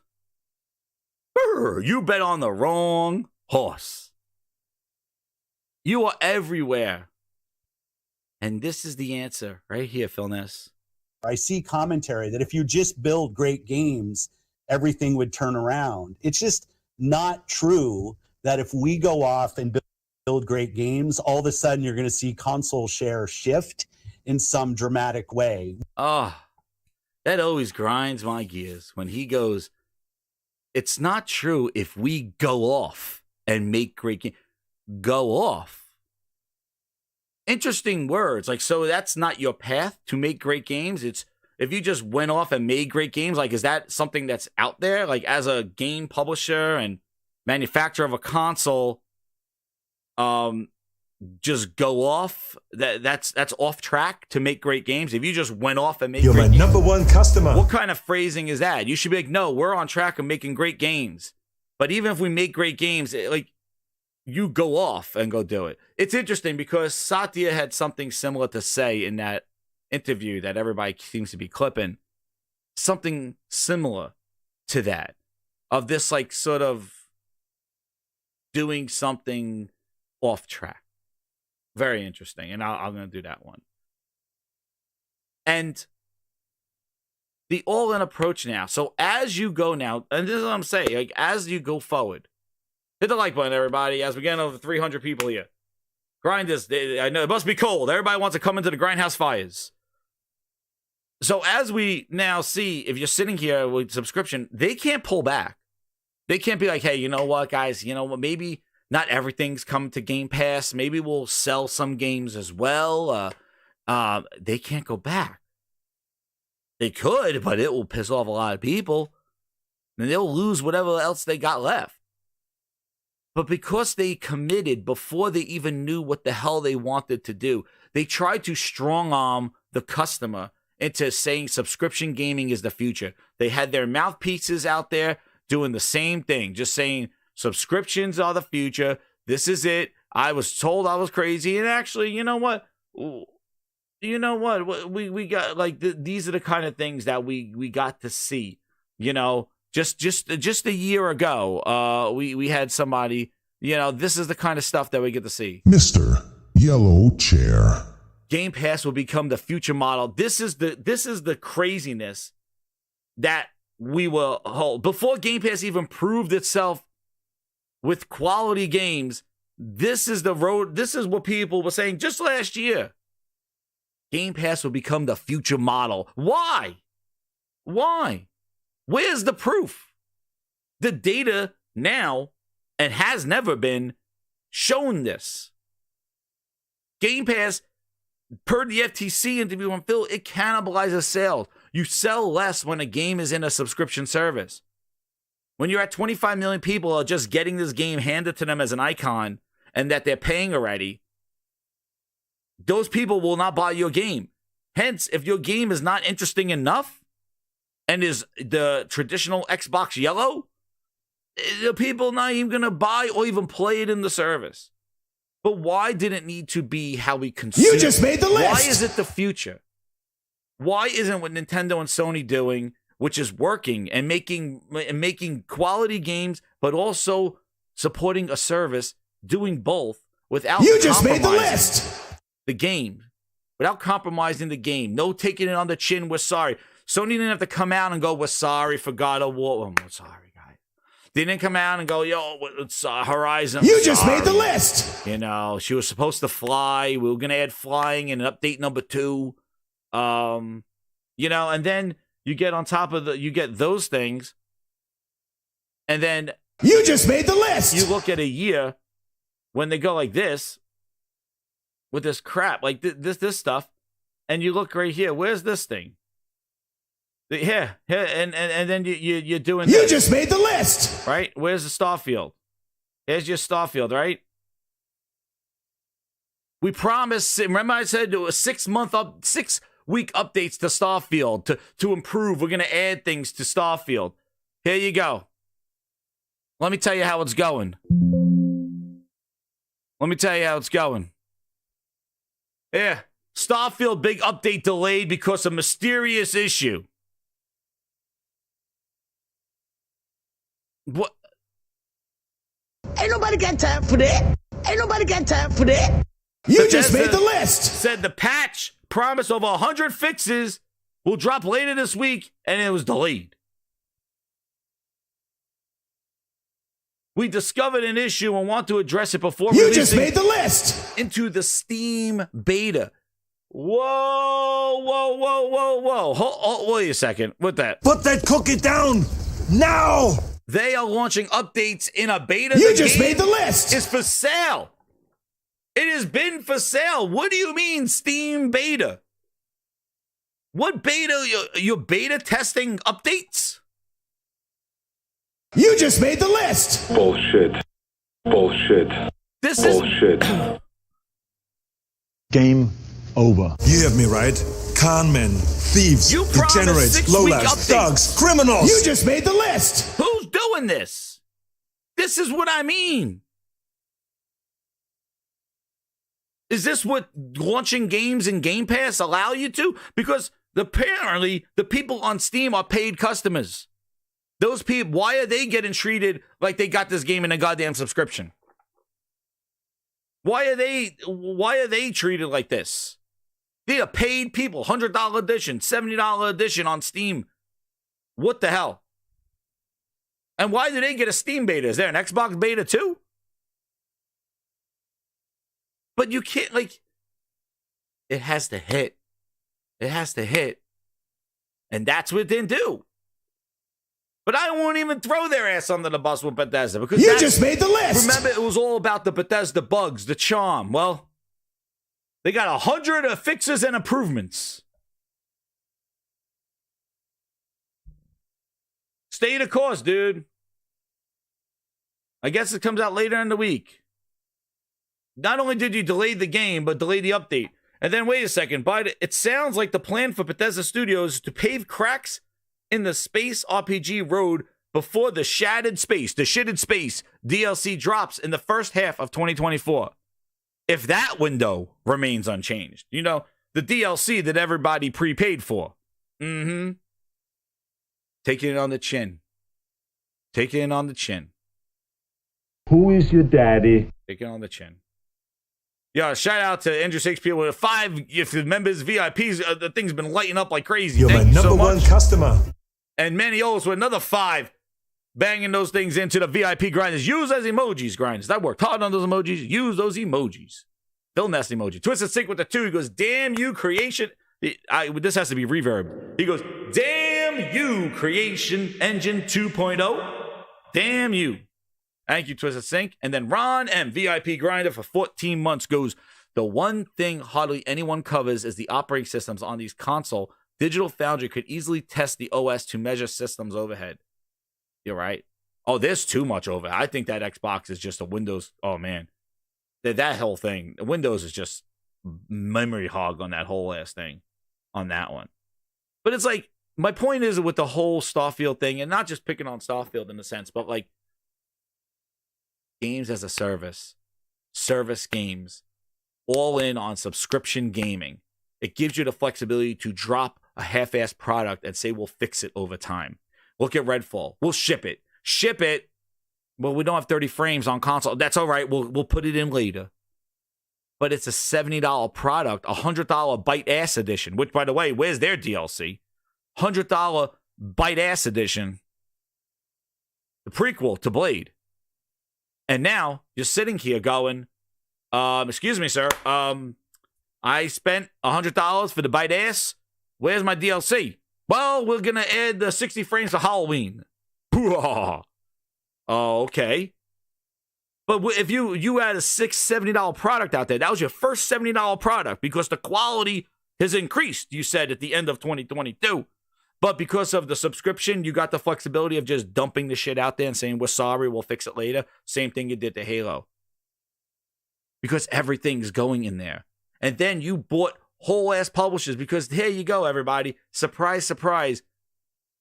You bet on the wrong horse. You are everywhere. And this is the answer right here, Phil Ness. I see commentary that if you just build great games, everything would turn around. It's just not true that if we go off and build great games, all of a sudden you're going to see console share shift in some dramatic way. Oh, that always grinds my gears when he goes, it's not true if we go off and make great games. Go off. Interesting words. Like, so that's not your path to make great games. It's if you just went off and made great games, like, is that something that's out there? Like, as a game publisher and manufacturer of a console, just go off. That's off track to make great games. If you just went off and made You're great my games, number one customer. what kind of phrasing is that? You should be like, no, we're on track of making great games. But even if we make great games, like, you go off and go do it. It's interesting because Satya had something similar to say in that interview that everybody seems to be clipping. Something similar to that. Of this, like, sort of doing something off track. Very interesting. And I'm going to do that one. And the all-in approach now. So as you go now, and this is what I'm saying, like, as you go forward, hit the like button, everybody, as we get over 300 people here. Grind this. I know it must be cold. Everybody wants to come into the Grindhouse fires. So as we now see, if you're sitting here with subscription, they can't pull back. They can't be like, hey, you know what, guys? You know what? Maybe not everything's coming to Game Pass. Maybe we'll sell some games as well. They can't go back. They could, but it will piss off a lot of people. And they'll lose whatever else they got left. But because they committed before they even knew what the hell they wanted to do, they tried to strong arm the customer into saying subscription gaming is the future. They had their mouthpieces out there doing the same thing, just saying subscriptions are the future. This is it. I was told I was crazy. And actually, you know what? We got like these are the kind of things that we got to see. You know, just a year ago, we had somebody. You know, this is the kind of stuff that we get to see. Mr. Yellow Chair. Game Pass will become the future model. This is the craziness that we will hold before Game Pass even proved itself with quality games. This is the road. This is what people were saying just last year. Game Pass will become the future model. Why? Where's the proof? The data now and has never been shown this. Game Pass, per the FTC interview on Phil, it cannibalizes sales. You sell less when a game is in a subscription service. When you're at 25 million people are just getting this game handed to them as an icon and that they're paying already, those people will not buy your game. Hence, if your game is not interesting enough and is the traditional Xbox yellow, the people are not even going to buy or even play it in the service. But why did it need to be how we consume? You just made the list. Why is it the future? Why isn't what Nintendo and Sony doing, which is working and making quality games, but also supporting a service, doing both without you just made the list. The game, without compromising the game, no taking it on the chin. We're sorry. Sony didn't have to come out and go, "We're sorry for God of War." I'm sorry, guys. They didn't come out and go, "Yo, it's Horizon." You just made the list. You know, she was supposed to fly. We were gonna add flying in update number 2. You know, and then you get on top of you get those things, and then you just made the list. You look at a year when they go like this with this crap, like this stuff, and you look right here. Where's this thing? Here, and then you're doing. You this. Just made the list, right? Where's the Starfield? Here's your Starfield, right? We promised. Remember, I said it was 6-week updates to Starfield to improve. We're gonna add things to Starfield. Here you go. Let me tell you how it's going. Yeah, Starfield big update delayed because of mysterious issue. What? Ain't nobody got time for that. You just made the list. Said the patch promised over 100 fixes will drop later this week, and it was delayed. We discovered an issue and want to address it before you just made the list into the Steam beta. Whoa. Wait a second. What that? Put that cookie down now. They are launching updates in a beta. You just made the list. It's for sale. It has been for sale. What do you mean Steam beta? What beta? You're beta testing updates? You just made the list. Bullshit. This Bullshit. is Game over. You have me right. Con men, thieves, degenerates, lowlifes, thugs, criminals. You just made the list. Who's doing this? This is what I mean. Is this what launching games in Game Pass allow you to? Because apparently the people on Steam are paid customers. Those people, why are they getting treated like they got this game in a goddamn subscription? Why are they treated like this? They are paid people, $100 edition, $70 edition on Steam. What the hell? And why do they get a Steam beta? Is there an Xbox beta too? But you can't, like, it has to hit. It has to hit. And that's what it didn't do. But I won't even throw their ass under the bus with Bethesda. Because You just made the list. Remember, it was all about the Bethesda bugs, the charm. Well, they got 100 fixes and improvements. Stay the course, dude. I guess it comes out later in the week. Not only did you delay the game, but delay the update. And then, wait a second, but it sounds like the plan for Bethesda Studios is to pave cracks in the space RPG road before the shitted space DLC drops in the first half of 2024. If that window remains unchanged. You know, the DLC that everybody prepaid for. Mm-hmm. Taking it on the chin. Taking it on the chin. Who is your daddy? Taking it on the chin. Yeah, shout out to Andrew 6P with 5. If the members, VIPs, the thing's been lighting up like crazy. You're Thank my you number so one much. customer. And Manny O's with another 5. Banging those things into the VIP grinders. Use as emojis, grinders. That worked hard on those emojis. Use those emojis. Phil Ness emoji. Twisted Sync with the 2. He goes, damn you, creation. This has to be reverb. He goes, damn you, Creation Engine 2.0. Damn you. Thank you, Twisted Sync. And then Ron M, VIP Grinder for 14 months goes, the one thing hardly anyone covers is the operating systems on these console. Digital Foundry could easily test the OS to measure systems overhead. You're right. Oh, there's too much overhead. I think that Xbox is just a Windows. Oh, man. That whole thing. Windows is just memory hog on that whole ass thing. On that one. But it's like, my point is with the whole Starfield thing, and not just picking on Starfield in a sense, but like games as a service games, all in on subscription gaming. It gives you the flexibility to drop a half-assed product and say we'll fix it over time. Look at Redfall. We'll ship it. Well, we don't have 30 frames on console. That's all right. We'll put it in later. But it's a $70 product, $100 bite-ass edition, which, by the way, where's their DLC? $100 bite-ass edition. The prequel to Blade. And now you're sitting here going, excuse me, sir. I spent $100 for the bite-ass. Where's my DLC? Well, we're going to add the 60 frames for Halloween. Oh, okay. But if you had a $70 product out there, that was your first $70 product because the quality has increased, you said, at the end of 2022. But because of the subscription, you got the flexibility of just dumping the shit out there and saying, we're sorry, we'll fix it later. Same thing you did to Halo. Because everything's going in there. And then you bought whole-ass publishers because here you go, everybody. Surprise, surprise.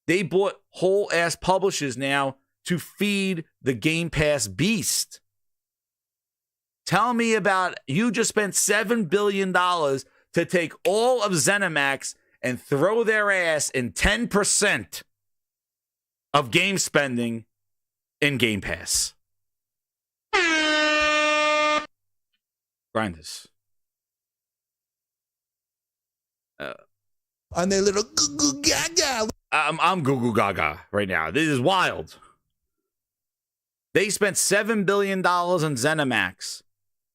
They bought whole-ass publishers now to feed the Game Pass beast. Tell me about, you just spent $7 billion to take all of ZeniMax and throw their ass in 10% of game spending in Game Pass. Grinders. On their little goo gaga. I'm goo goo gaga right now. This is wild. They spent $7 billion on ZeniMax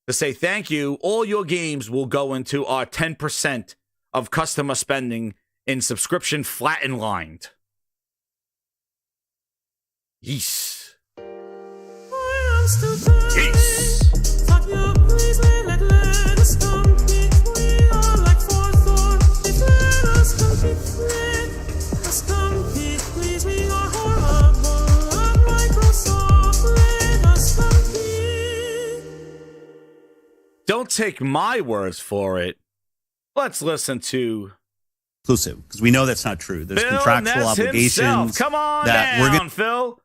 to say thank you. All your games will go into our 10% of customer spending in subscription flat and lined. Yes. Yes. Don't take my words for it. Let's listen to exclusive, because we know that's not true. There's Phil contractual Ness obligations. Himself. Come on that down, Phil.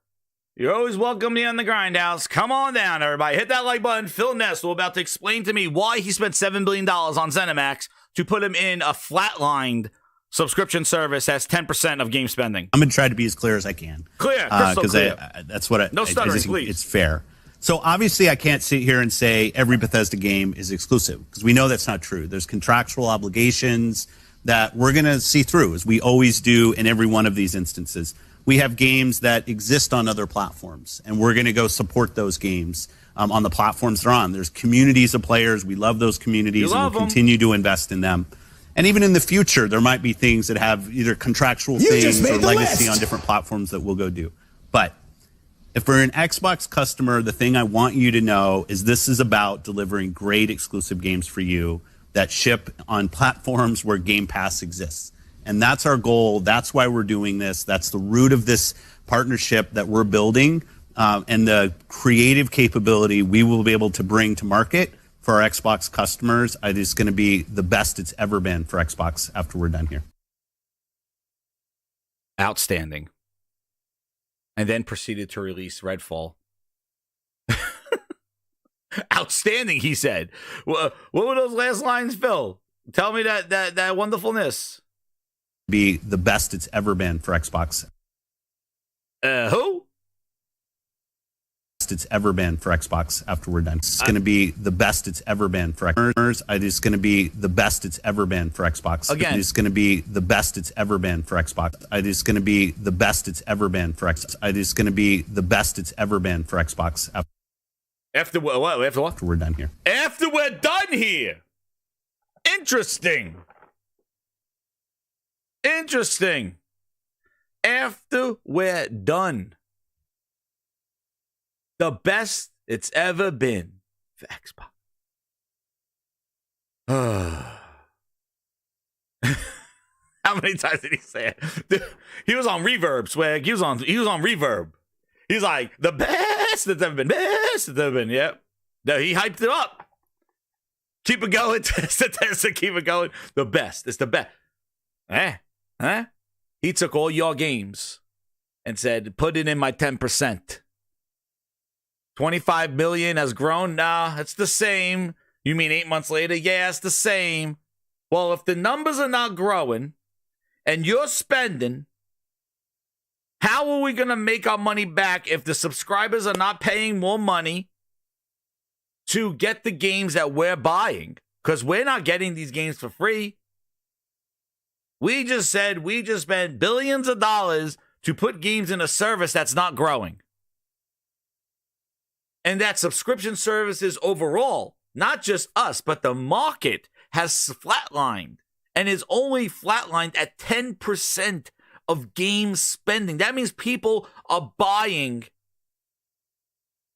You're always welcome here on the Grindhouse. Come on down, everybody. Hit that like button. Phil Ness will about to explain to me why he spent $7 billion on ZeniMax to put him in a flatlined subscription service that's 10% of game spending. I'm going to try to be as clear as I can. Clear, crystal clear. That's what No stuttering, please. It's fair. So obviously I can't sit here and say every Bethesda game is exclusive, because we know that's not true. There's contractual obligations that we're going to see through, as we always do in every one of these instances. We have games that exist on other platforms, and we're going to go support those games on the platforms they're on. There's communities of players. We love those communities, and we'll continue to invest in them. And even in the future, there might be things that have either contractual things or legacy on different platforms that we'll go do. But if we're an Xbox customer, the thing I want you to know is this is about delivering great exclusive games for you that ship on platforms where Game Pass exists. And that's our goal. That's why we're doing this. That's the root of this partnership that we're building, and the creative capability we will be able to bring to market for our Xbox customers. It is going to be the best it's ever been for Xbox after we're done here. Outstanding. And then proceeded to release Redfall. Outstanding, he said. What were those last lines, Phil? Tell me that wonderfulness. Be the best it's ever been for Xbox. Who? It's ever been for Xbox after we're done. It's going to be the best it's ever been for Xbox. It's going to be the best it's ever been for Xbox. Again. It's going to be the best it's ever been for Xbox. It's going to be the best it's ever been for Xbox. It's going to be the best it's ever been for Xbox. After what? After what? After we're done here. After we're done here. Interesting. After we're done. The best it's ever been for Xbox. How many times did he say it? Dude, he was on reverb, Swag. He was on reverb. He's like, the best it's ever been. Best it's ever been. Yep. No, he hyped it up. Keep it going. Keep it going. The best. It's the best. He took all your games and said, put it in my 10%. 25 million has grown? Nah, it's the same. You mean 8 months later? Yeah, it's the same. Well, if the numbers are not growing and you're spending, how are we going to make our money back if the subscribers are not paying more money to get the games that we're buying? Because we're not getting these games for free. We just said we just spent billions of dollars to put games in a service that's not growing. And that subscription services overall, not just us, but the market has flatlined and is only flatlined at 10% of game spending. That means people are buying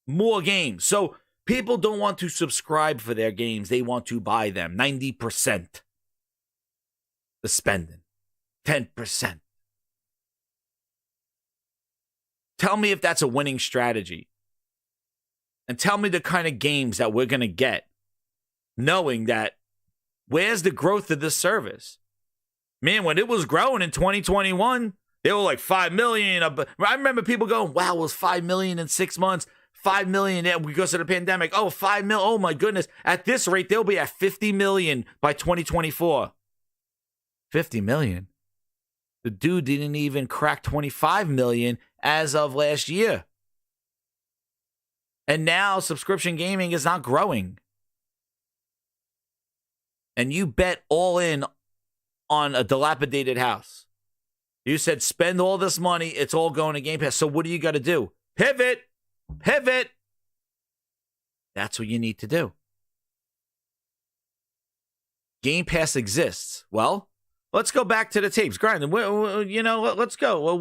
more games. So people don't want to subscribe for their games. They want to buy them. 90%. The spending. 10%. Tell me if that's a winning strategy. And tell me the kind of games that we're going to get, knowing that where's the growth of this service? Man, when it was growing in 2021, they were like 5 million. I remember people going, wow, it was 5 million in 6 months. 5 million because of the pandemic. Oh, 5 million. Oh, my goodness. At this rate, they'll be at 50 million by 2024. 50 million? The dude didn't even crack 25 million as of last year. And now subscription gaming is not growing. And you bet all in on a dilapidated house. You said spend all this money, it's all going to Game Pass. So what do you got to do? Pivot. That's what you need to do. Game Pass exists. Well, let's go back to the tapes. Grinding. Let's go.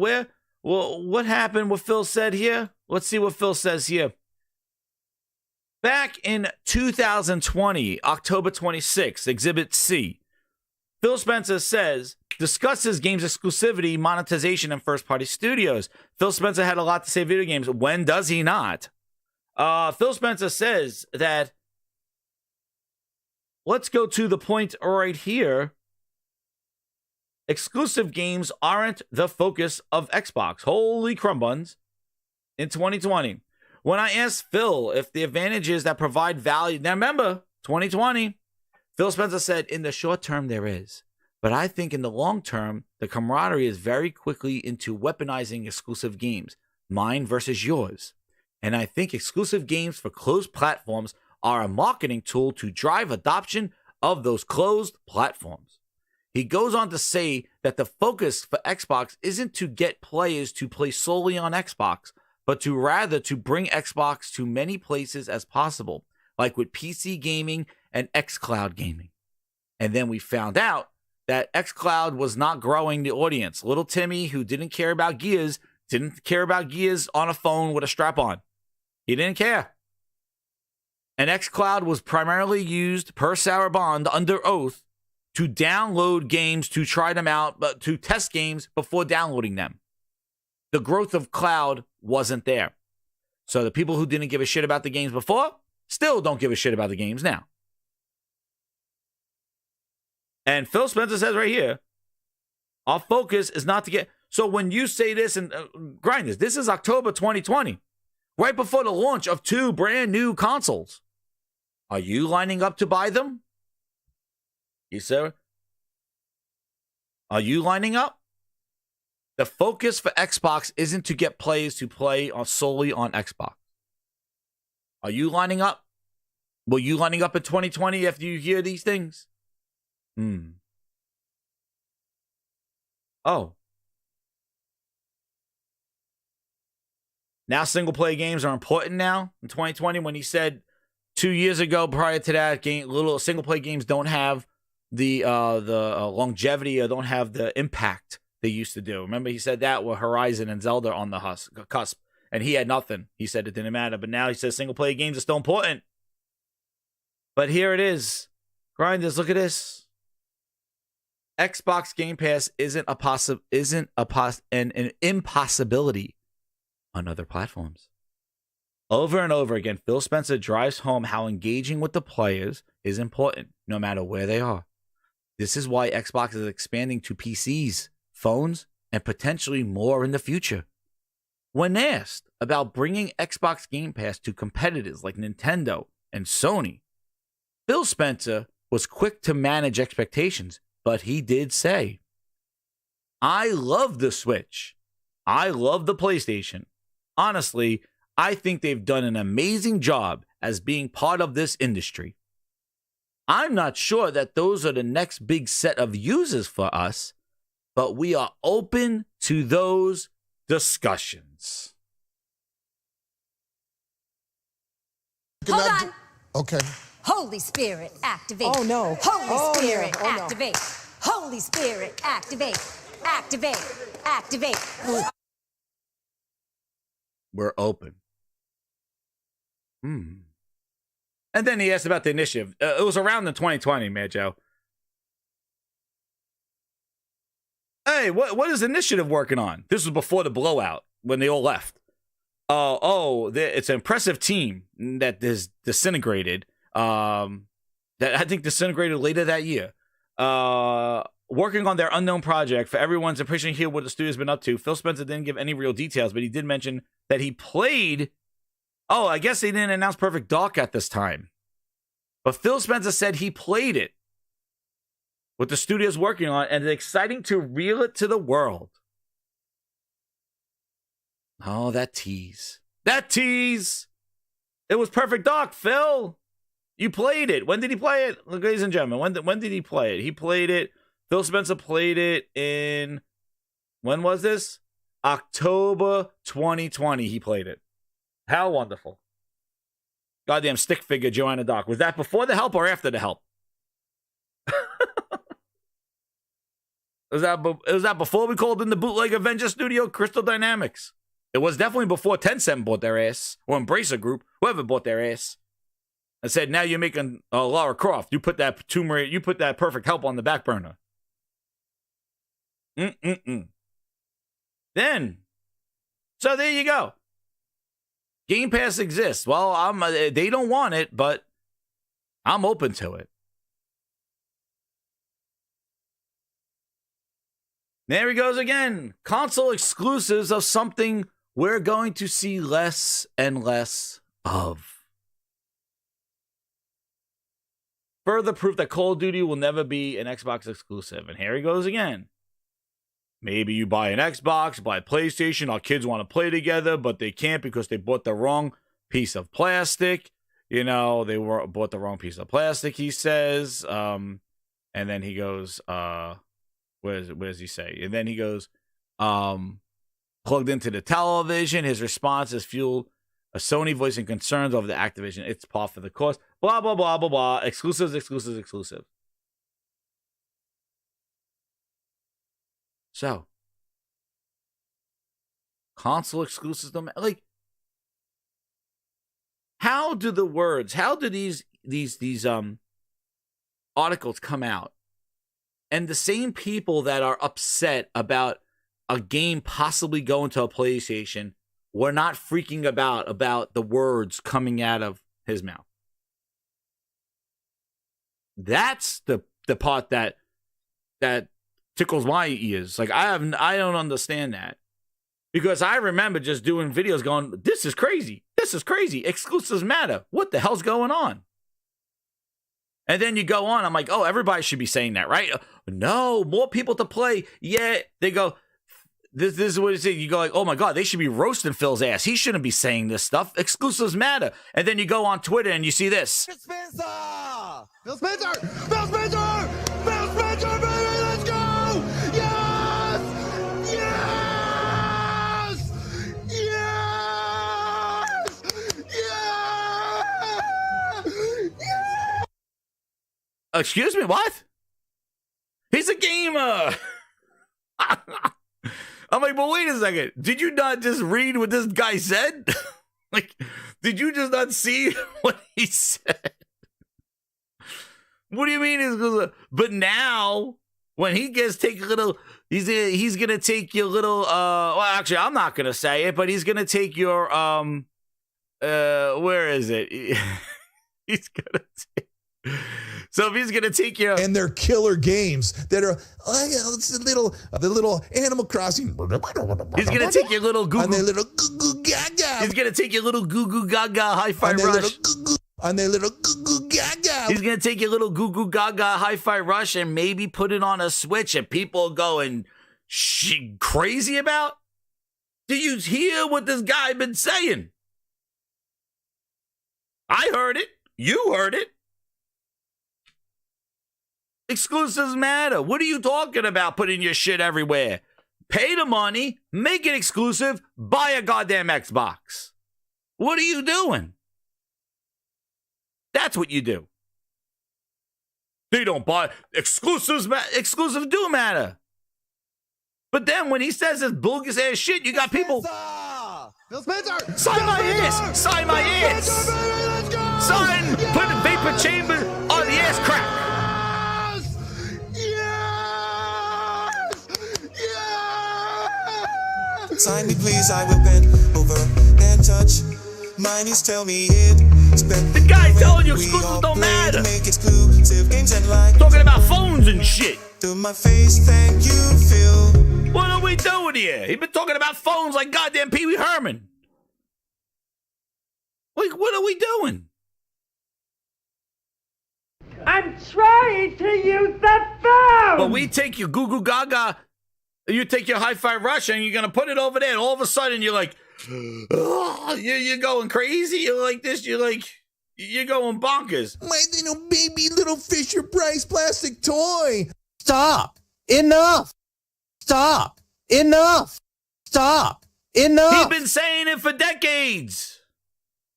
What happened? What Phil said here? Let's see what Phil says here. Back in 2020, October 26th, Exhibit C, Phil Spencer discusses games exclusivity, monetization, and first-party studios. Phil Spencer had a lot to say video games. When does he not? Phil Spencer says that, let's go to the point right here. Exclusive games aren't the focus of Xbox. Holy crumb buns. In 2020. When I asked Phil if the advantages that provide value, now remember, 2020, Phil Spencer said, in the short term, there is. But I think in the long term, the camaraderie is very quickly into weaponizing exclusive games, mine versus yours. And I think exclusive games for closed platforms are a marketing tool to drive adoption of those closed platforms. He goes on to say that the focus for Xbox isn't to get players to play solely on Xbox, but to rather to bring Xbox to many places as possible, like with PC gaming and xCloud gaming. And then we found out that xCloud was not growing the audience. Little Timmy, who didn't care about Gears on a phone with a strap on. He didn't care. And xCloud was primarily used per Sarah Bond under oath to download games, to try them out, but to test games before downloading them. The growth of cloud wasn't there. So the people who didn't give a shit about the games before still don't give a shit about the games now. And Phil Spencer says right here, our focus is not to get... So when you say this and Grinders, this is October 2020, right before the launch of 2 brand new consoles. Are you lining up to buy them? You sir? Are you lining up? The focus for Xbox isn't to get players to play solely on Xbox. Are you lining up? Were you lining up in 2020 after you hear these things? Oh. Now single-player games are important now in 2020 when he said 2 years ago prior to that, little single-player games don't have the longevity or don't have the impact they used to do. Remember he said that with Horizon and Zelda on the cusp, and he had nothing. He said it didn't matter, but now he says single-player games are still important. But here it is. Grinders, look at this. Xbox Game Pass isn't an impossibility on other platforms. Over and over again, Phil Spencer drives home how engaging with the players is important, no matter where they are. This is why Xbox is expanding to PCs, phones, and potentially more in the future. When asked about bringing Xbox Game Pass to competitors like Nintendo and Sony, Phil Spencer was quick to manage expectations, but he did say, I love the Switch. I love the PlayStation. Honestly, I think they've done an amazing job as being part of this industry. I'm not sure that those are the next big set of users for us, but we are open to those discussions. Hold on. Okay. Holy Spirit, activate. Oh, no. Holy Spirit, no. Oh, no. activate. Holy Spirit, activate. Activate. Activate. We're open. And then he asked about the initiative. It was around in 2020, man, Joe. Hey, what is initiative working on? This was before the blowout when they all left. It's an impressive team that is disintegrated. That I think disintegrated later that year. Working on their unknown project. For everyone's impression here, what the studio's been up to. Phil Spencer didn't give any real details, but he did mention that he played. Oh, I guess they didn't announce Perfect Dark at this time. But Phil Spencer said he played it. What the studio's working on, and it's exciting to reel it to the world. Oh, that tease. That tease! It was Perfect Dark, Phil! You played it. When did he play it? Ladies and gentlemen, when did he play it? He played it. Phil Spencer played it in... When was this? October 2020 he played it. How wonderful. Goddamn stick figure Joanna Dark. Was that before the help or after the help? Was that before we called in the bootleg Avenger Studio, Crystal Dynamics? It was definitely before Tencent bought their ass, or Embracer Group, whoever bought their ass, and said, now you're making Lara Croft. You put that Tomb Raider, you put that Perfect Help on the back burner. Then, so there you go. Game Pass exists. Well, they don't want it, but I'm open to it. There he goes again. Console exclusives of something we're going to see less and less of. Further proof that Call of Duty will never be an Xbox exclusive. And here he goes again. Maybe you buy an Xbox, buy a PlayStation, our kids want to play together, but they can't because they bought the wrong piece of plastic. You know, they bought the wrong piece of plastic, he says. And then he goes, where does he say? And then he goes, plugged into the television. His response has fueled a Sony voicing concerns over the Activision. It's par for the course. Blah, blah, blah, blah, blah. Exclusives. So, console exclusives don't matter. Like, how do the words, how do these articles come out? And the same people that are upset about a game possibly going to a PlayStation were not freaking about the words coming out of his mouth. That's the part that tickles my ears. Like, I don't understand that. Because I remember just doing videos going, this is crazy. This is crazy. Exclusives matter. What the hell's going on? And then you go on, I'm like, oh, everybody should be saying that, right? No, more people to play. Yeah, they go, this is what it is. You go like, oh my God, they should be roasting Phil's ass. He shouldn't be saying this stuff. Exclusives matter. And then you go on Twitter and you see this. Phil Spencer! Phil Spencer! Phil Spencer! Phil Spencer, baby, let's go! Yes! Yes! Yes! Yes! Yes! Excuse me, what? He's a gamer. I'm like, but wait a second. Did you not just read what this guy said? Like, did you just not see what he said? What do you mean? But now, when he gets take a little, he's gonna take your little. Well, actually, I'm not gonna say it, but he's gonna take your where is it? He's gonna take. So if he's gonna take you, and they're killer games that are it's the little Animal Crossing. He's gonna take your little goo on their little goo goo gaga. He's gonna take your little goo goo gaga hi-fi rush on their little goo goo gaga. He's gonna take your little goo goo gaga hi-fi rush and maybe put it on a Switch, and people going crazy about. Do you hear what this guy been saying? I heard it. You heard it. Exclusives matter. What are you talking about putting your shit everywhere? Pay the money, make it exclusive, buy a goddamn Xbox. What are you doing? That's what you do. They don't buy exclusives. Exclusives do matter. But then when he says this bogus ass shit, you got people. Phil Spencer! Sign my ass! Sign my ass! Sign! Put a vapor chamber on the ass crack. Sign me, please, I will bend over and touch. Mineys tell me it. The guy telling you exclusives don't matter. Make exclusive games and like talking about phones and shit. To my face, thank you, Phil. What are we doing here? He been talking about phones like goddamn Pee Wee Herman. Like, what are we doing? I'm trying to use the phone! But we take your Goo Goo Gaga, you take your Hi-Fi Rush, and you're going to put it over there, and all of a sudden you're like, oh, you're going crazy. You're like this. You're going bonkers. My little baby, little Fisher-Price plastic toy. Stop. Enough. Stop. Enough. Stop. Enough. He's been saying it for decades.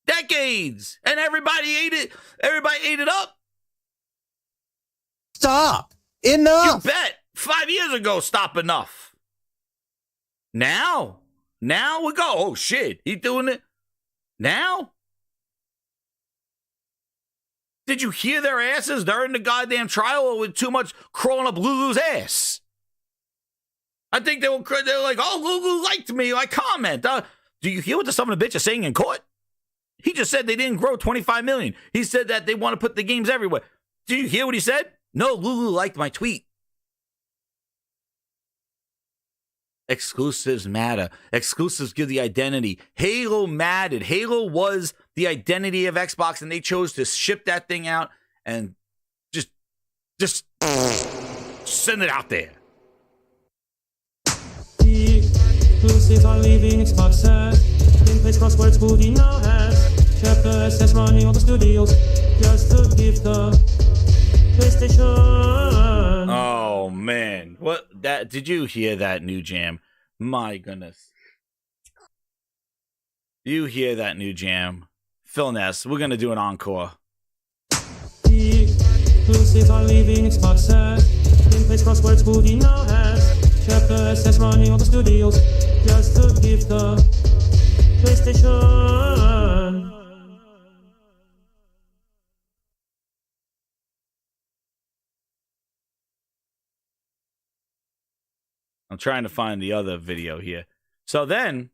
Decades. And everybody ate it. Everybody ate it up. Stop. Enough. You bet. 5 years ago, stop enough. Now we go. Oh, shit. He doing it now? Did you hear their asses during the goddamn trial, or with too much crawling up Lulu's ass? I think they're like, oh, Lulu liked me. I comment. Do you hear what the son of a bitch is saying in court? He just said they didn't grow 25 million. He said that they want to put the games everywhere. Do you hear what he said? No, Lulu liked my tweet. Exclusives matter. Exclusives give the identity. Halo mattered. Halo was the identity of Xbox, and they chose to ship that thing out and just send it out there. Exclusives are leaving Xbox gameplays crosswords Woody now has. Chapter SS running all the studios just to give the PlayStation. Oh man, what that? Did you hear that new jam? My goodness, you hear that new jam? Phil Ness, we're gonna do an encore. Exclusives are leaving Xbox gameplays crosswords Woody now has. Share the SS money on the studios just to give the PlayStation. I'm trying to find the other video here. So then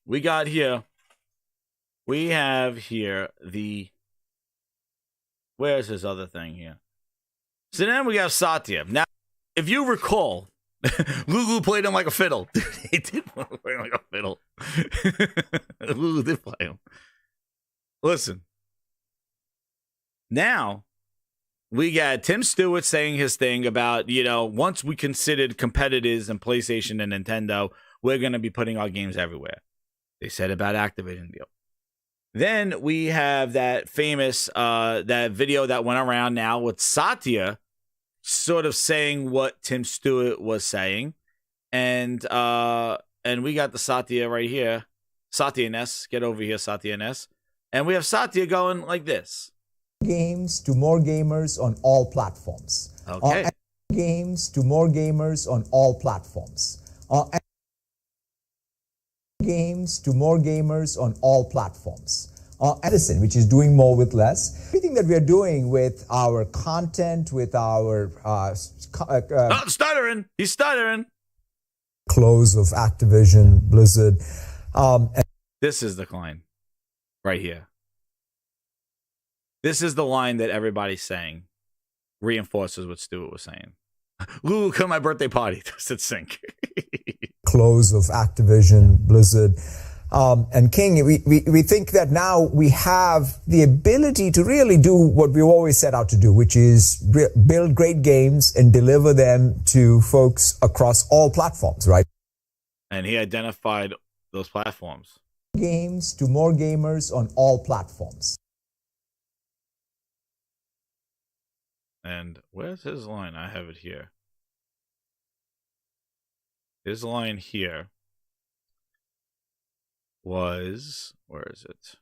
we got here. We have here the. Where's this other thing here? So then we have Satya. Now, if you recall, Lulu played him like a fiddle. He did play him like a fiddle. Lulu did play him. Listen. Now, we got Tim Stewart saying his thing about, once we considered competitors in PlayStation and Nintendo, we're going to be putting our games everywhere. They said about Activision deal. Then we have that famous, that video that went around now with Satya sort of saying what Tim Stewart was saying. And we got the Satya right here. Satya Ness. Get over here, Satya Ness. And we have Satya going like this. Games to more gamers on all platforms. Okay. Games to more gamers on all platforms. Games to more gamers on all platforms. Edison, which is doing more with less. Everything that we are doing with our content, with our stuttering. He's stuttering. Close of Activision, Blizzard. This is the line right here. This is the line that everybody's saying. Reinforces what Stewart was saying. Lulu, come to my birthday party. Does it sync? Close of Activision, Blizzard, and King. We think that now we have the ability to really do what we've always set out to do, which is build great games and deliver them to folks across all platforms, right? And he identified those platforms. Games to more gamers on all platforms. And where's his line? I have it here. His line here was, where is it?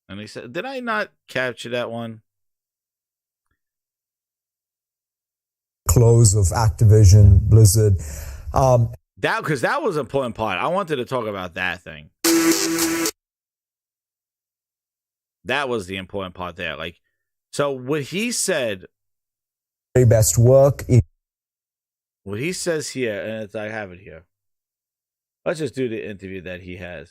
And he said, did I not capture that one? Close of Activision, Blizzard. Because that was an important part. I wanted to talk about that thing. That was the important part there. So what he said, very best work. What he says here, and I have it here. Let's just do the interview that he has.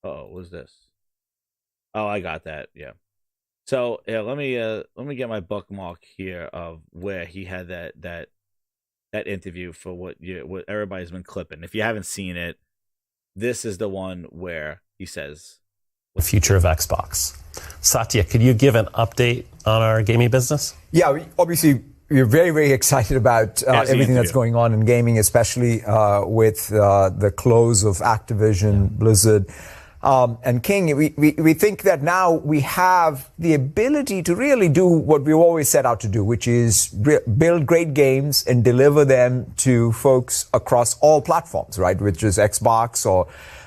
Oh, what's this? Oh, I got that. Yeah. So yeah, let me get my bookmark here of where he had that interview for what everybody's been clipping. If you haven't seen it, this is the one where he says the future of Xbox. Satya, could you give an update on our gaming business? Yeah, obviously we're very, very excited about everything that's going on in gaming, especially with the close of Activision, Blizzard, and King. We think that now we have the ability to really do what we've always set out to do, which is build great games and deliver them to folks across all platforms, right? Which is Xbox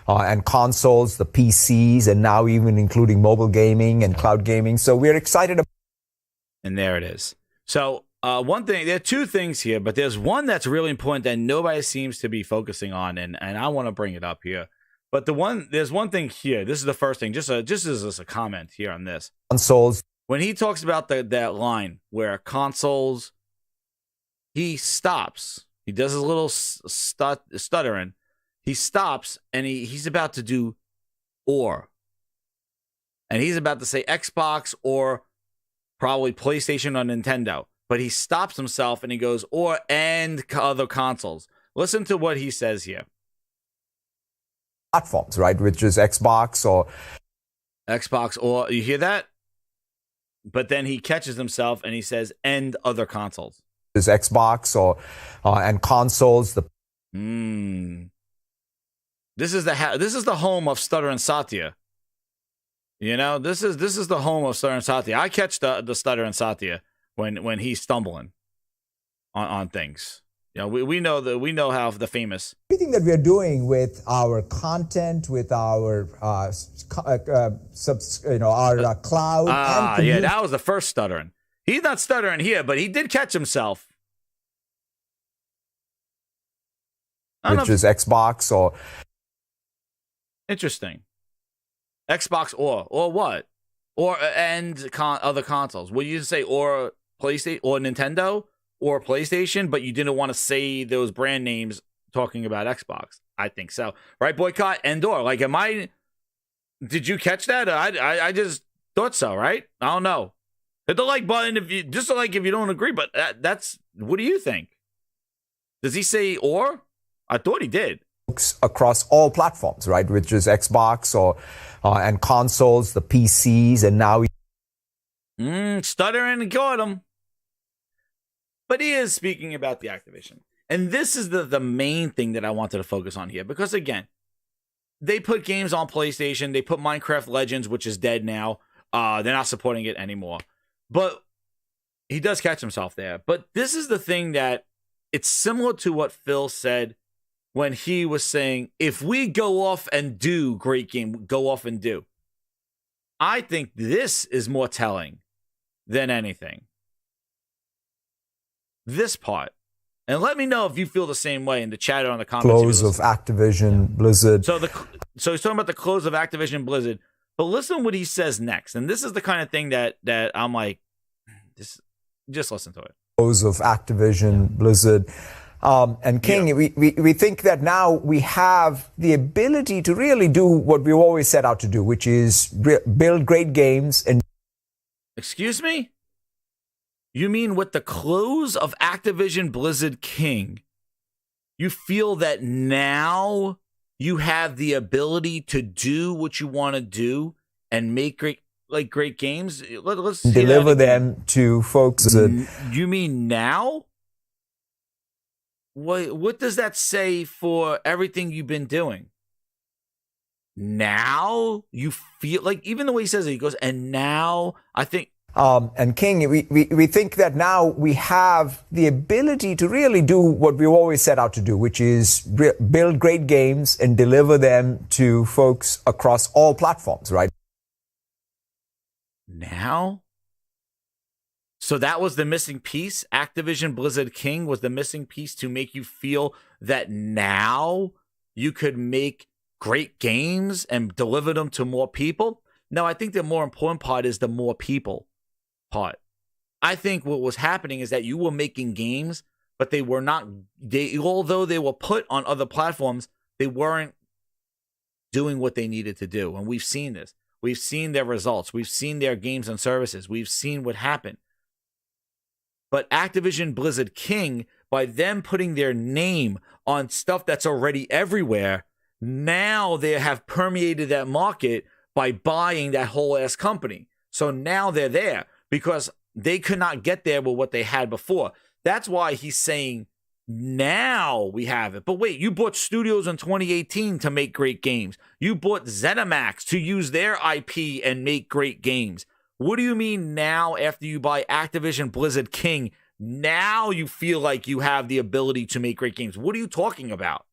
and consoles, the PCs, and now even including mobile gaming and cloud gaming. So we're excited about. And there it is. So one thing, there are two things here, but there's one that's really important that nobody seems to be focusing on, and I want to bring it up here. But there's one thing here. This is the first thing, just as a comment here on this. Consoles. When he talks about that line where consoles, he stops. He does his little stuttering. He stops, and he's about to do or. And he's about to say Xbox or probably PlayStation or Nintendo. But he stops himself, and he goes, or and other consoles. Listen to what he says here. Platforms, right? Which is Xbox or. You hear that? But then he catches himself, and he says, and other consoles. Is Xbox or and consoles. This is the home of stuttering Satya. This is the home of stuttering Satya. I catch the stuttering Satya when he's stumbling on things. You know, we know how the famous. Everything that we're doing with our content, with our our cloud. And yeah, that was the first stuttering. He's not stuttering here, but he did catch himself. Which is Xbox or. Interesting. Xbox or what? Or and other consoles. Would you say or PlayStation or Nintendo or PlayStation, but you didn't want to say those brand names talking about Xbox? I think so. Right, Boycott and or. Like, did you catch that? I just thought so, right? I don't know. Hit the like button if you don't agree, but that's what do you think? Does he say or? I thought he did. Across all platforms, right? Which is Xbox or and consoles, the PCs, and now stuttering and got him. But he is speaking about the Activision. And this is the main thing that I wanted to focus on here. Because, again, they put games on PlayStation. They put Minecraft Legends, which is dead now. They're not supporting it anymore. But he does catch himself there. But this is the thing that it's similar to what Phil said when he was saying, if we go off and do great game, go off and do. I think this is more telling than anything. This part. And let me know if you feel the same way in the chat or on the comments. Close of Activision, Blizzard. So he's talking about the close of Activision, Blizzard. But listen what he says next. And this is the kind of thing that I'm like, just listen to it. Close of Activision, Blizzard. And King, yeah. we think that now we have the ability to really do what we've always set out to do, which is build great games. And excuse me? You mean with the close of Activision Blizzard King, you feel that now you have the ability to do what you want to do and make great games? Let's deliver them to folks. You mean now? What does that say for everything you've been doing? Now you feel like, even the way he says it, he goes, and now I think. And King, we think that now we have the ability to really do what we've always set out to do, which is build great games and deliver them to folks across all platforms, right? Now? So that was the missing piece? Activision Blizzard King was the missing piece to make you feel that now you could make great games and deliver them to more people? No, I think the more important part is the more people part. I think what was happening is that you were making games, but they were not, although they were put on other platforms, they weren't doing what they needed to do. And we've seen this. We've seen their results. We've seen their games and services. We've seen what happened. But Activision Blizzard King, by them putting their name on stuff that's already everywhere, now they have permeated that market by buying that whole ass company. So now they're there because they could not get there with what they had before. That's why he's saying now we have it. But wait, you bought studios in 2018 to make great games. You bought ZeniMax to use their IP and make great games. What do you mean now after you buy Activision Blizzard King, now you feel like you have the ability to make great games? What are you talking about?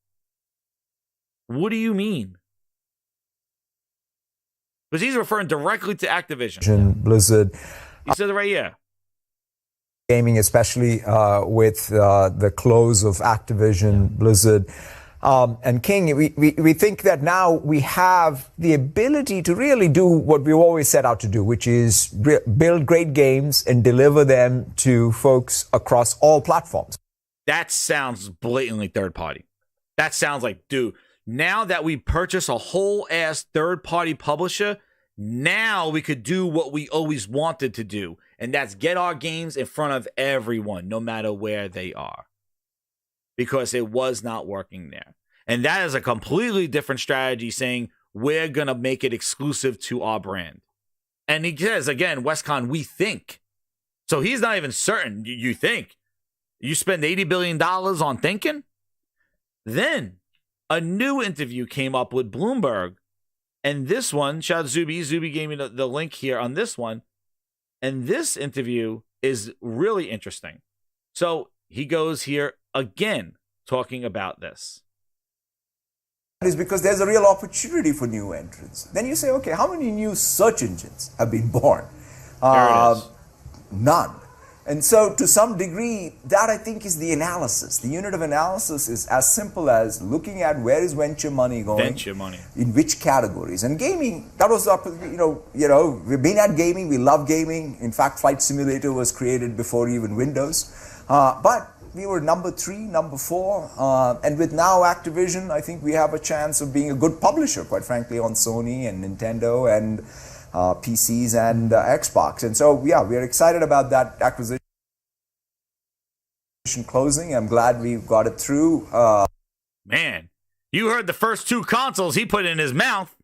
What do you mean? Because he's referring directly to Activision. Blizzard. He said it right here. Gaming, especially with the close of Activision, Blizzard. And King, we think that now we have the ability to really do what we've always set out to do, which is build great games and deliver them to folks across all platforms. That sounds blatantly third party. That sounds like, dude, now that we purchase a whole ass third party publisher, now we could do what we always wanted to do. And that's get our games in front of everyone, no matter where they are. Because it was not working there. And that is a completely different strategy, saying we're going to make it exclusive to our brand. And he says, again, Westcon, we think. So he's not even certain. You think. You spend $80 billion on thinking? Then a new interview came up with Bloomberg. And this one, shout out to Zuby. Zuby gave me the link here on this one. And this interview is really interesting. So he goes here again talking about this. Is because there's a real opportunity for new entrants. Then you say, okay, how many new search engines have been born? There it is. None. And so to some degree, that I think is the analysis. The unit of analysis is as simple as looking at where is venture money going. Venture money. In which categories. And gaming, that was, we've been at gaming, we love gaming. In fact, Flight Simulator was created before even Windows. But we were number 3, number 4, and with now Activision, I think we have a chance of being a good publisher, quite frankly, on Sony and Nintendo and PCs and Xbox. And so, yeah, we are excited about that acquisition closing. I'm glad we got it through. Man, you heard the first 2 consoles he put in his mouth.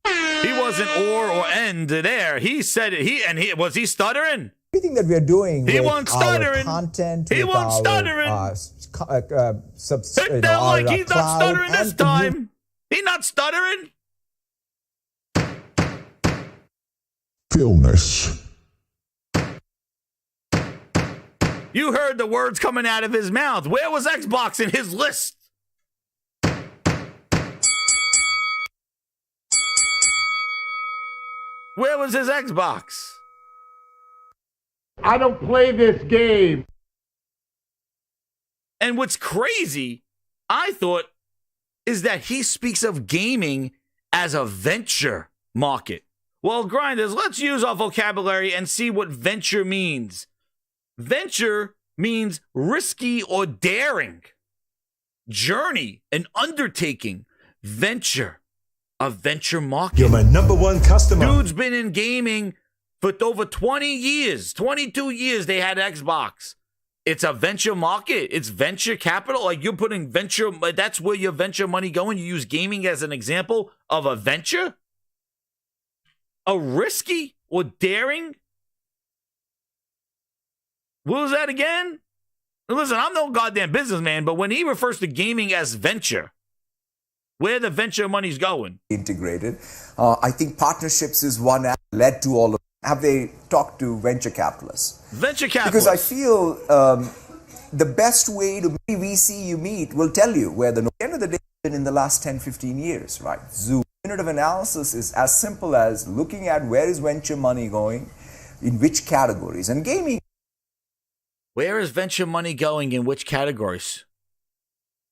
He wasn't or end there. He said it. Was he stuttering? Everything that we are doing he with wasn't stuttering. Our content, he wasn't stuttering. Hit that like he's not stuttering this time. He's not stuttering. Philness. You heard the words coming out of his mouth. Where was Xbox in his list? Where was his Xbox? I don't play this game. And what's crazy, I thought, is that he speaks of gaming as a venture market. Well, grinders, let's use our vocabulary and see what venture means. Venture means risky or daring. Journey, an undertaking. Venture, a venture market. You're my number 1 customer. Dude's been in gaming for over 20 years, 22 years they had Xbox. It's a venture market. It's venture capital. Like you're putting venture, that's where your venture money going. You use gaming as an example of a venture? A risky or daring? What was that again? Listen, I'm no goddamn businessman, but when he refers to gaming as venture, where the venture money's going? Integrated. I think partnerships is one that led to all of. Have they talked to venture capitalists? Venture capitalists. Because I feel the best way to VC you meet will tell you where the end of the day in the last 10, 15 years, right? Zoom. Unit of analysis is as simple as looking at where is venture money going, in which categories. And gaming. Where is venture money going in which categories?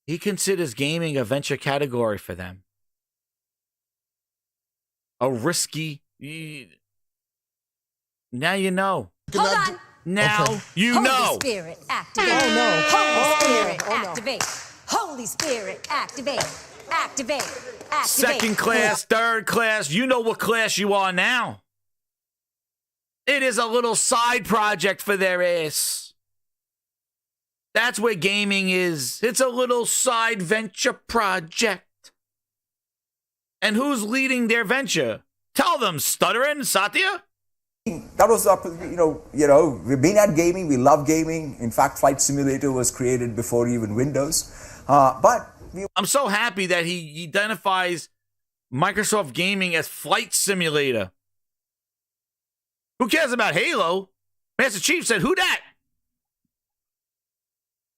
He considers gaming a venture category for them. A risky. Now you know. Hold on. Now you Holy know. Spirit, activate. Oh, no. Holy Spirit, no. activate. Holy Spirit, activate. Activate. Activate. Second class, third class. You know what class you are now. It is a little side project for their ass. That's where gaming is. It's a little side venture project. And who's leading their venture? Tell them, stuttering, Satya? That was, we've been at gaming, we love gaming. In fact, Flight Simulator was created before even Windows. I'm so happy that he identifies Microsoft Gaming as Flight Simulator. Who cares about Halo? Master Chief said, who dat?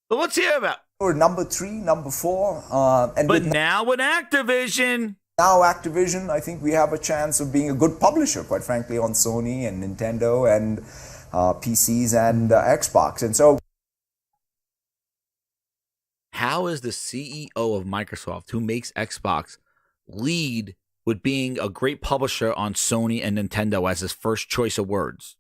But what's he about? We're number 3, number 4. But now with Activision. Now Activision, I think we have a chance of being a good publisher, quite frankly, on Sony and Nintendo and PCs and Xbox. And so, how is the CEO of Microsoft, who makes Xbox, lead with being a great publisher on Sony and Nintendo as his first choice of words?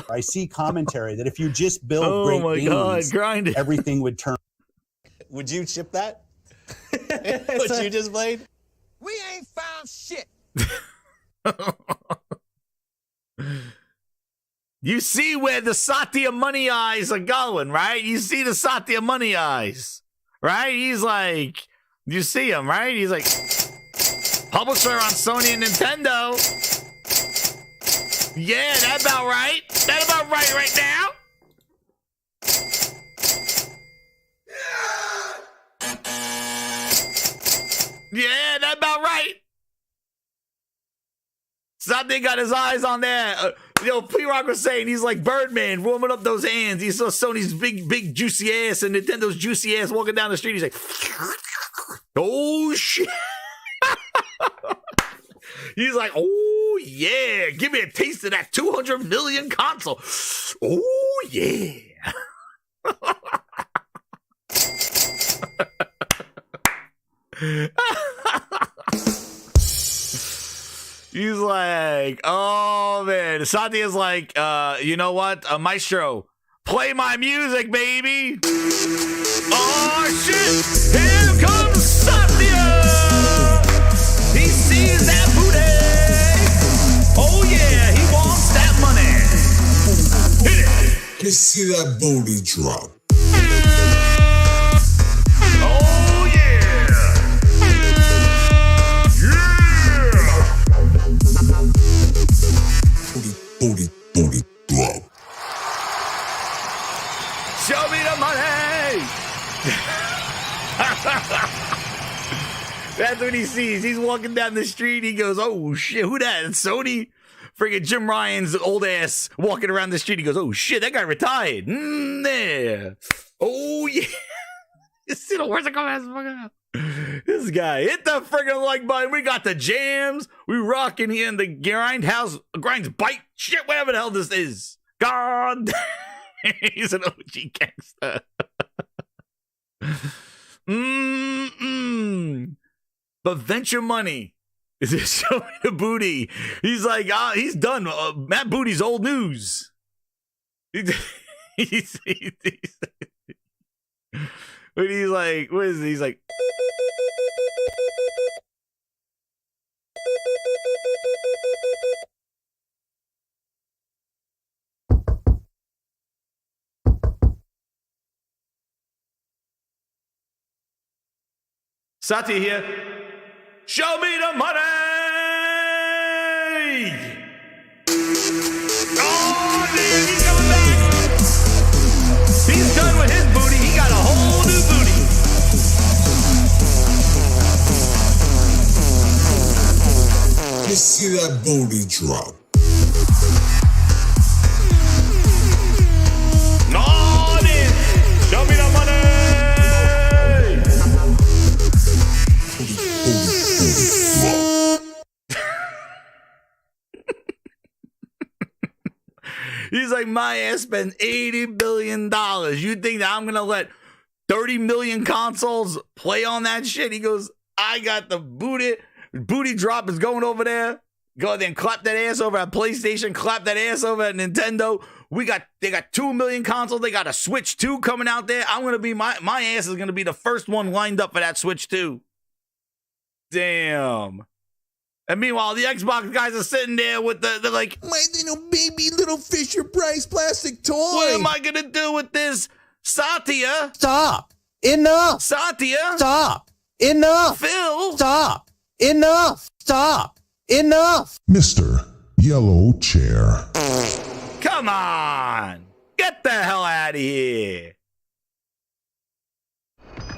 I see commentary that if you just build great games, everything would turn. Would you ship that? What you just played? We ain't found shit. You see where the Satya money eyes are going, right? You see the Satya money eyes, right? He's like, you see him, right? He's like, publisher on Sony and Nintendo. Yeah, that about right. That about right now. Yeah, that about right. Satya got his eyes on that. P-Rock was saying he's like Birdman, warming up those hands. He saw Sony's big, juicy ass and Nintendo's juicy ass walking down the street. He's like, oh, shit. He's like, oh, yeah. Give me a taste of that 200 million console. Oh, yeah. He's like, oh, man. Satya's like, you know what? Maestro, play my music, baby. Oh, shit. Here comes Satya. He sees that booty. Oh, yeah. He wants that money. Hit it. Let me see that booty drop. Oh, yeah. Booty drop. Show me the money. That's what he sees. He's walking down the street. He goes, oh, shit, who that? It's Sony? Friggin' Jim Ryan's old ass walking around the street. He goes, oh, shit, that guy retired. Yeah. Oh, yeah. You see the words that come out. This guy hit the friggin' like button. We got the jams. We rocking here in the Grinds Bite. Shit, whatever the hell this is. God. He's an OG gangster. But venture money is it showing the booty. He's like, he's done. Matt Booty's old news. He's like, what is it? He's like, Satya here. Show me the money! Oh, man, he's coming back! He's done with his booty. He got a whole new booty. Let me see that booty drop. Oh, man! Show me the money! He's like, my ass spent $80 billion. You think that I'm going to let 30 million consoles play on that shit? He goes, I got the booty drop is going over there. Go there and clap that ass over at PlayStation, clap that ass over at Nintendo. They got 2 million consoles. They got a Switch 2 coming out there. I'm going to be, my ass is going to be the first one lined up for that Switch 2. Damn. And meanwhile, the Xbox guys are sitting there with they're like, my little Fisher Price plastic toy. What am I gonna do with this? Satya. Stop. Enough. Satya. Stop. Enough. Phil. Stop. Enough. Stop. Enough. Mr. Yellow Chair. Come on. Get the hell out of here.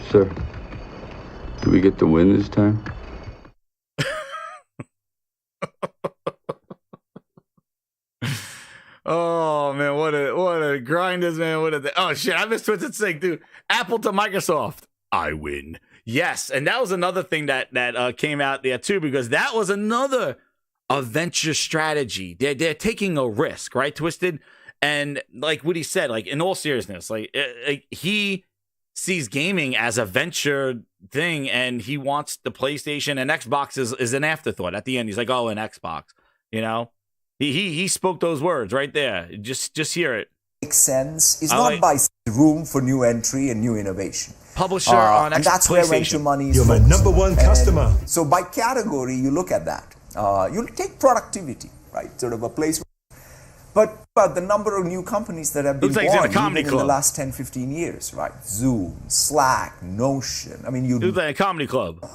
Sir, do we get the win this time? Oh man, what a grinders, man. Oh shit, I missed Twisted Sync, dude. Apple to Microsoft. I win. Yes, and that was another thing that came out there too, because that was another venture strategy. They're taking a risk, right, Twisted? And like what he said, like in all seriousness, like he sees gaming as a venture thing, and he wants the PlayStation and Xbox is an afterthought. At the end, he's like, oh, an Xbox, you know? He spoke those words right there. Just hear it. Makes sense. It's not by room for new entry and new innovation. Publisher on and that's where venture money is. You're my number one customer. So by category, you look at that. You take productivity, right? Sort of a place. But the number of new companies that have been born in the last 10, 15 years, right? Zoom, Slack, Notion. I mean, it was like a comedy club.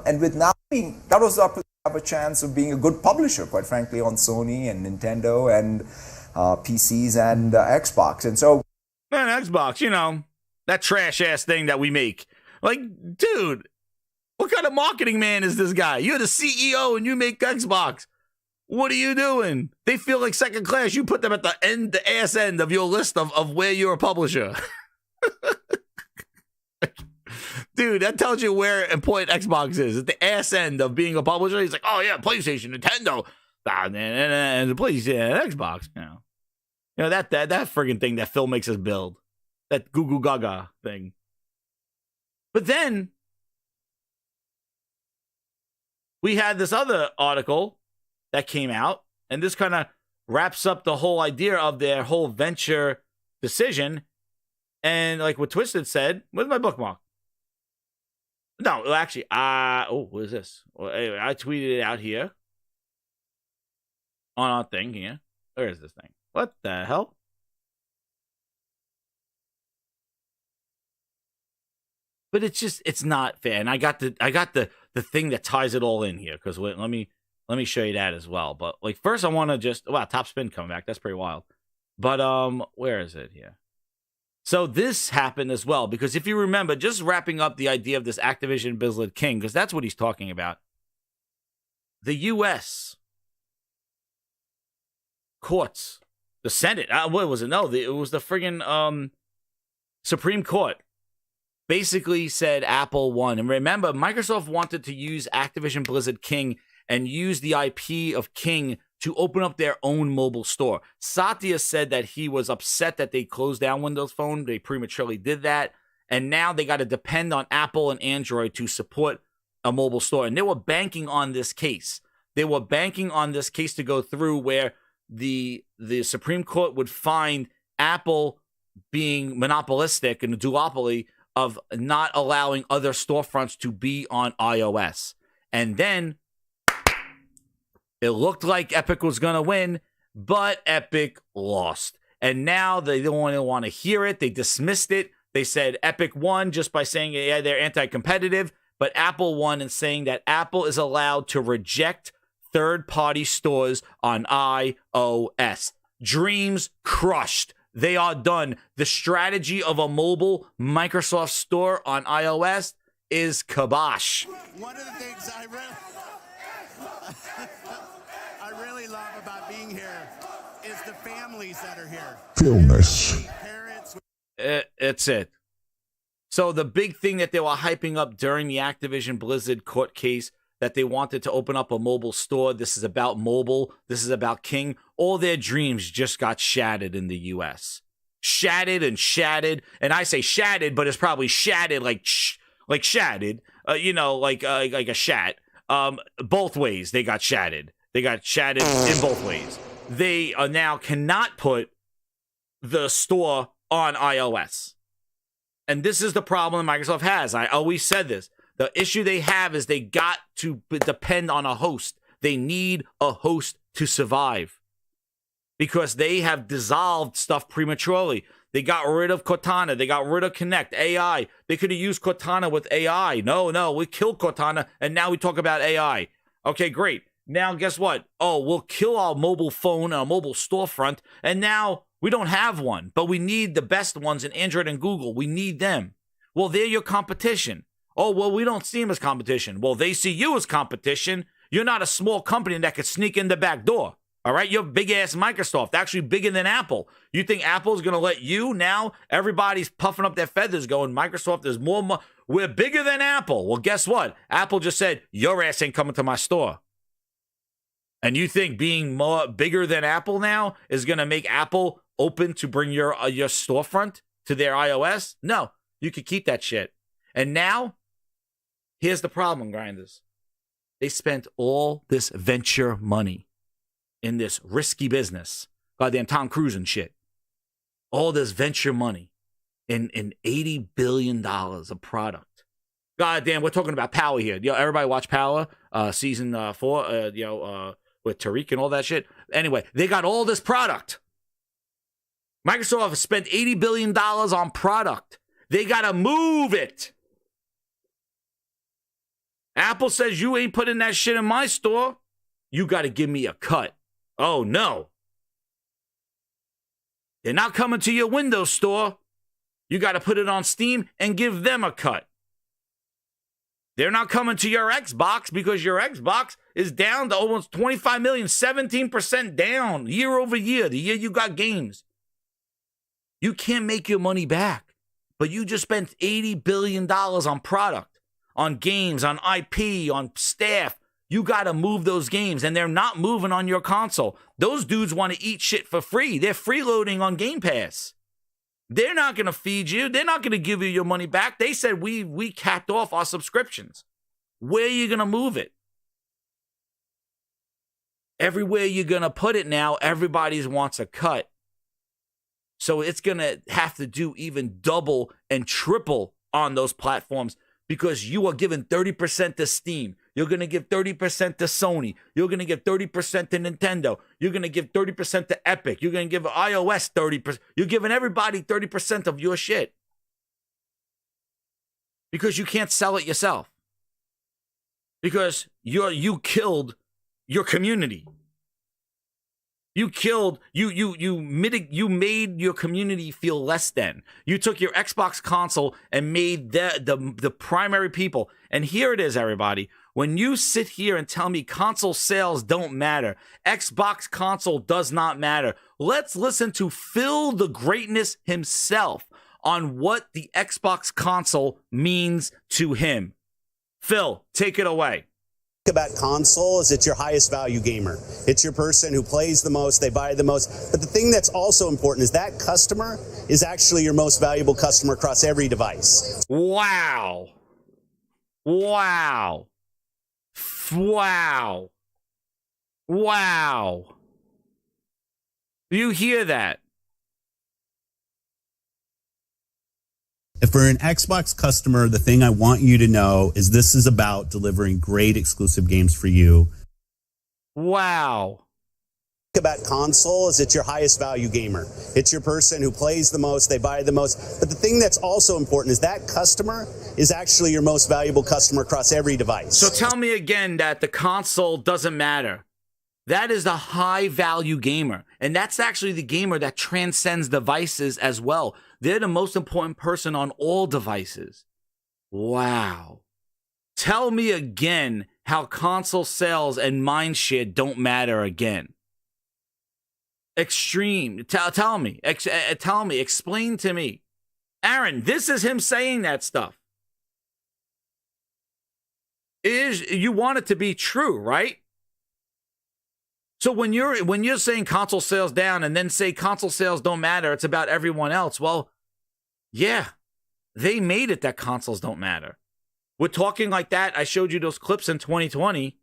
And with now, that was have a chance of being a good publisher, quite frankly, on Sony and Nintendo and PCs and Xbox. And so, man, Xbox, you know, that trash ass thing that we make. Like, dude, what kind of marketing man is this guy? You're the CEO and you make Xbox. What are you doing? They feel like second class. You put them at the ass end of your list of where you're a publisher. Dude, that tells you where important Xbox is. At the ass end of being a publisher. He's like, oh yeah, PlayStation, Nintendo, and the PlayStation, and Xbox. You know that friggin' thing that Phil makes us build. That goo goo gaga thing. But then we had this other article that came out, and this kind of wraps up the whole idea of their whole venture decision. And like what Twisted said, where's my bookmark? No, actually, what is this? Well, anyway, I tweeted it out here on our thing here. Where is this thing? What the hell? But it's not fair. And I got the thing that ties it all in here, because let me show you that as well. But like first I want to just Top Spin coming back. That's pretty wild. But where is it here? So this happened as well, because if you remember, just wrapping up the idea of this Activision Blizzard King, because that's what he's talking about. The U.S. courts, the Senate, what was it? No, it was the friggin' Supreme Court. Basically said Apple won. And remember, Microsoft wanted to use Activision Blizzard King and use the IP of King to open up their own mobile store. Satya said that he was upset that they closed down Windows Phone. They prematurely did that. And now they got to depend on Apple and Android to support a mobile store. And they were banking on this case. They were banking on this case to go through, where the Supreme Court would find Apple being monopolistic and a duopoly of not allowing other storefronts to be on iOS. And then it looked like Epic was going to win, but Epic lost. And now they don't want to hear it. They dismissed it. They said Epic won just by saying, yeah, they're anti-competitive. But Apple won in saying that Apple is allowed to reject third-party stores on iOS. Dreams crushed. They are done. The strategy of a mobile Microsoft store on iOS is kibosh. One of the things I really love about being here is the families that are here. Illness. It's it. So the big thing that they were hyping up during the Activision Blizzard court case, that they wanted to open up a mobile store. This is about mobile. This is about King. All their dreams just got shattered in the U.S. Shattered and shattered. And I say shattered, but it's probably shattered like shattered. Like a shat. Both ways they got shattered. They got shattered in both ways. They now cannot put the store on iOS. And this is the problem Microsoft has. I always said this. The issue they have is they got to depend on a host. They need a host to survive, because they have dissolved stuff prematurely. They got rid of Cortana. They got rid of Kinect, AI. They could have used Cortana with AI. No, we killed Cortana, and now we talk about AI. Okay, great. Now, guess what? Oh, we'll kill our mobile phone, our mobile storefront, and now we don't have one, but we need the best ones in Android and Google. We need them. Well, they're your competition. Oh, well, we don't see them as competition. Well, they see you as competition. You're not a small company that could sneak in the back door. All right? You're big-ass Microsoft, actually bigger than Apple. You think Apple's going to let you? Now everybody's puffing up their feathers going, Microsoft is more we're bigger than Apple. Well, guess what? Apple just said, your ass ain't coming to my store. And you think being bigger than Apple now is going to make Apple open to bring your storefront to their iOS? No, you could keep that shit. And now, here's the problem, grinders. They spent all this venture money in this risky business. Goddamn Tom Cruise and shit. All this venture money in $80 billion of product. Goddamn, we're talking about Power here. Everybody watch Power, season 4, with Tariq and all that shit. Anyway, they got all this product. Microsoft spent $80 billion on product. They got to move it. Apple says you ain't putting that shit in my store. You got to give me a cut. Oh, no. They're not coming to your Windows store. You got to put it on Steam and give them a cut. They're not coming to your Xbox because your Xbox is down to almost 25 million, 17% down year over year, the year you got games. You can't make your money back, but you just spent $80 billion on product, on games, on IP, on staff. You got to move those games, and they're not moving on your console. Those dudes want to eat shit for free. They're freeloading on Game Pass. They're not going to feed you. They're not going to give you your money back. They said we capped off our subscriptions. Where are you going to move it? Everywhere you're going to put it now, everybody wants a cut. So it's going to have to do even double and triple on those platforms because you are giving 30% to Steam. You're going to give 30% to Sony. You're going to give 30% to Nintendo. You're going to give 30% to Epic. You're going to give iOS 30%. You're giving everybody 30% of your shit because you can't sell it yourself. Because you killed your community. You made your community feel less than. You took your Xbox console and made the primary people. And here it is, everybody. When you sit here and tell me console sales don't matter, Xbox console does not matter, let's listen to Phil the Greatness himself on what the Xbox console means to him. Phil, take it away. About console is it's your highest value gamer. It's your person who plays the most, they buy the most. But the thing that's also important is that customer is actually your most valuable customer across every device. Wow. Wow. Wow. Wow. You hear that? If we're an Xbox customer, the thing I want you to know is this is about delivering great exclusive games for you. Wow. About console is it's your highest value gamer. It's your person who plays the most, they buy the most. But the thing that's also important is that customer is actually your most valuable customer across every device. So tell me again that the console doesn't matter. That is the high value gamer. And that's actually the gamer that transcends devices as well. They're the most important person on all devices. Wow. Tell me again how console sales and mindshare don't matter again. Extreme. Tell me. Explain to me. Aaron, this is him saying that stuff. You want it to be true, right? So when you're saying console sales down and then say console sales don't matter, it's about everyone else. Well, yeah, they made it that consoles don't matter. We're talking like that. I showed you those clips in 2020.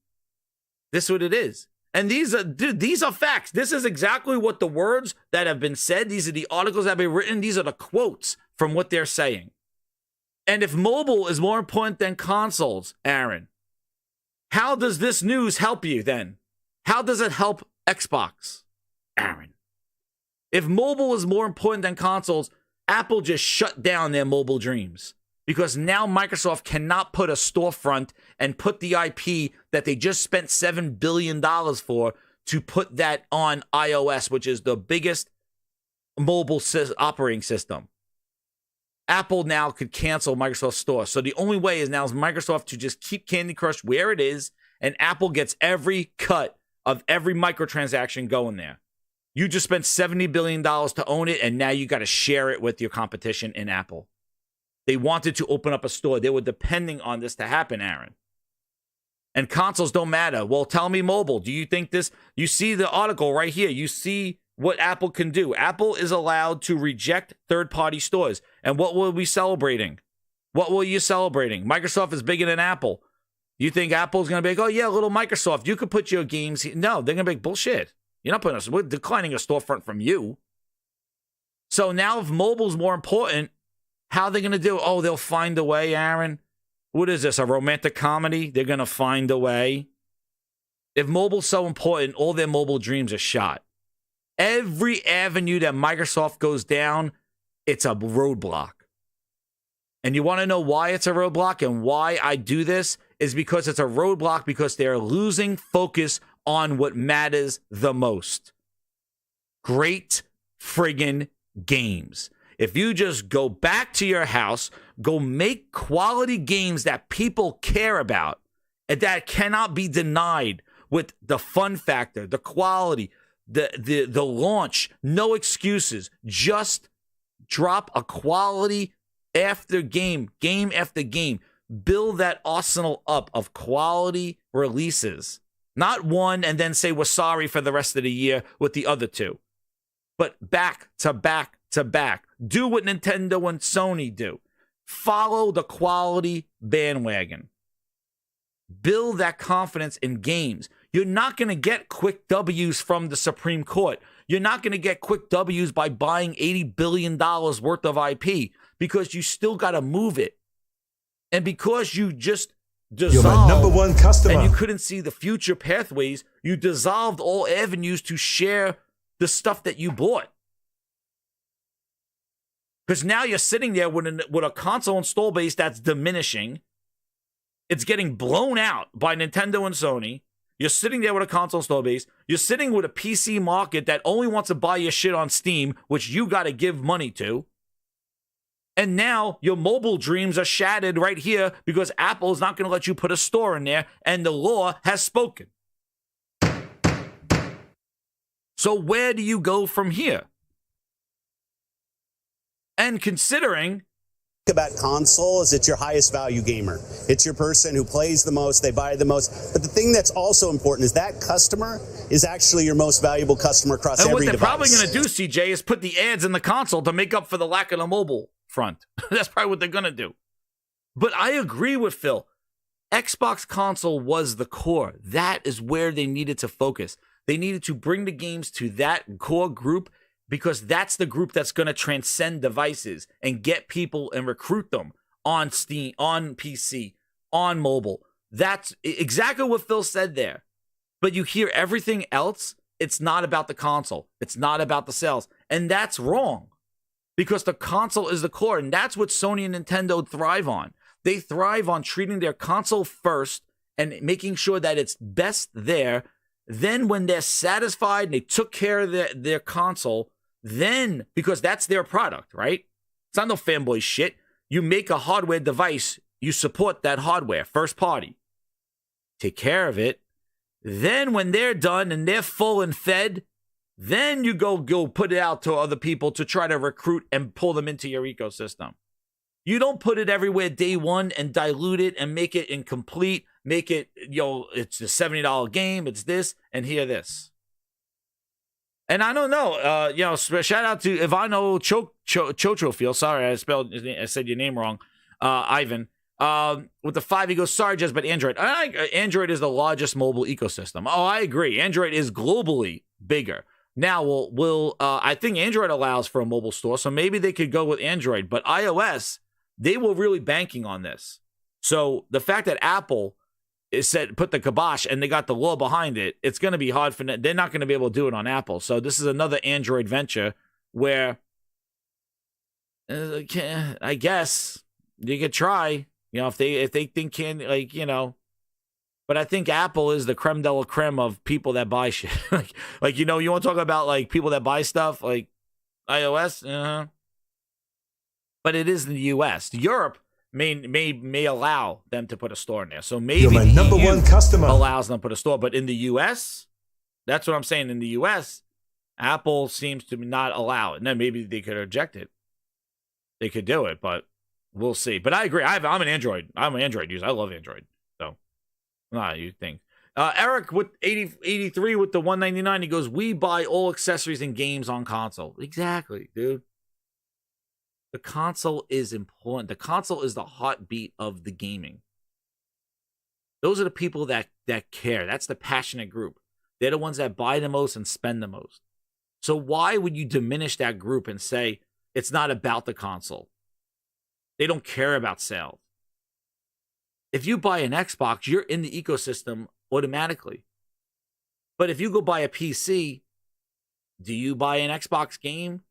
This is what it is. And these are facts. This is exactly what the words that have been said. These are the articles that have been written. These are the quotes from what they're saying. And if mobile is more important than consoles, Aaron, how does this news help you then? How does it help Xbox, Aaron? If mobile is more important than consoles, Apple just shut down their mobile dreams. Because now Microsoft cannot put a storefront and put the IP that they just spent $7 billion for to put that on iOS, which is the biggest mobile operating system. Apple now could cancel Microsoft's store. So the only way is now is Microsoft to just keep Candy Crush where it is, and Apple gets every cut of every microtransaction going there. You just spent $70 billion to own it, and now you got to share it with your competition in Apple. They wanted to open up a store. They were depending on this to happen, Aaron. And consoles don't matter. Well, tell me mobile. Do you think this? You see the article right here. You see what Apple can do. Apple is allowed to reject third-party stores. And what were we celebrating? What were you celebrating? Microsoft is bigger than Apple. You think Apple's going to be like, oh, yeah, little Microsoft, you could put your games here. No, they're going to be like, bullshit. You're not putting us. We're declining a storefront from you. So now if mobile's more important, how are they going to do? Oh, they'll find a way, Aaron. What is this, a romantic comedy? They're going to find a way. If mobile's so important, all their mobile dreams are shot. Every avenue that Microsoft goes down, it's a roadblock. And you want to know why it's a roadblock and why I do this? Is because it's a roadblock because they're losing focus on what matters the most. Great friggin' games. If you just go back to your house, Go make quality games that people care about and that cannot be denied with the fun factor, the quality, the launch. No excuses. Just drop a quality after game after game. Build that arsenal up of quality releases. Not one and then say we're sorry for the rest of the year with the other two. But back to back to back. Do what Nintendo and Sony do. Follow the quality bandwagon. Build that confidence in games. You're not going to get quick W's from the Supreme Court. You're not going to get quick W's by buying $80 billion worth of IP because you still got to move it. And because you just dissolved, you're my number one customer, and you couldn't see the future pathways, you dissolved all avenues to share the stuff that you bought. Because now you're sitting there with a console install base that's diminishing. It's getting blown out by Nintendo and Sony. You're sitting there with a console install base. You're sitting with a PC market that only wants to buy your shit on Steam, which you got to give money to. And now your mobile dreams are shattered right here because Apple is not going to let you put a store in there, and the law has spoken. So where do you go from here? And considering about console is it's your highest value gamer. It's your person who plays the most, they buy the most. But the thing that's also important is that customer is actually your most valuable customer across every device. And what they're probably going to do, CJ, is put the ads in the console to make up for the lack of the mobile front. That's probably what they're going to do. But I agree with Phil. Xbox console was the core. That is where they needed to focus. They needed to bring the games to that core group because that's the group that's going to transcend devices and get people and recruit them on Steam, on PC, on mobile. That's exactly what Phil said there. But you hear everything else, it's not about the console. It's not about the sales. And that's wrong because the console is the core. And that's what Sony and Nintendo thrive on. They thrive on treating their console first and making sure that it's best there. Then when they're satisfied and they took care of their console, then, because that's their product, right? It's not no fanboy shit. You make a hardware device, you support that hardware, first party. Take care of it. Then when they're done and they're full and fed, then you go put it out to other people to try to recruit and pull them into your ecosystem. You don't put it everywhere day one and dilute it and make it incomplete. Make it, it's a $70 game. It's this and here this. And I don't know, shout out to Ivano Chotrofield. Sorry, I said your name wrong, Ivan. With the 5, he goes, sorry, Jez, but Android. Android is the largest mobile ecosystem. Oh, I agree. Android is globally bigger. Now, I think Android allows for a mobile store, so maybe they could go with Android. But iOS, they were really banking on this. So the fact that Apple put the kibosh and they got the law behind it, it's going to be hard for them. They're not going to be able to do it on Apple. So this is another Android venture where I guess you could try, if they think but I think Apple is the creme de la creme of people that buy shit. you want to talk about like people that buy stuff like iOS, but it is in the US. Europe may allow them to put a store in there. So maybe you're my number one customer allows them to put a store. But in the US, that's what I'm saying. In the US, Apple seems to not allow it. And then maybe they could reject it. They could do it, but we'll see. But I agree. I'm an Android. I'm an Android user. I love Android. So, you think. Eric with 83 with the 199. He goes, we buy all accessories and games on console. Exactly, dude. The console is important. The console is the heartbeat of the gaming. Those are the people that care. That's the passionate group. They're the ones that buy the most and spend the most. So why would you diminish that group and say it's not about the console? They don't care about sales. If you buy an Xbox, you're in the ecosystem automatically. But if you go buy a PC, do you buy an Xbox game?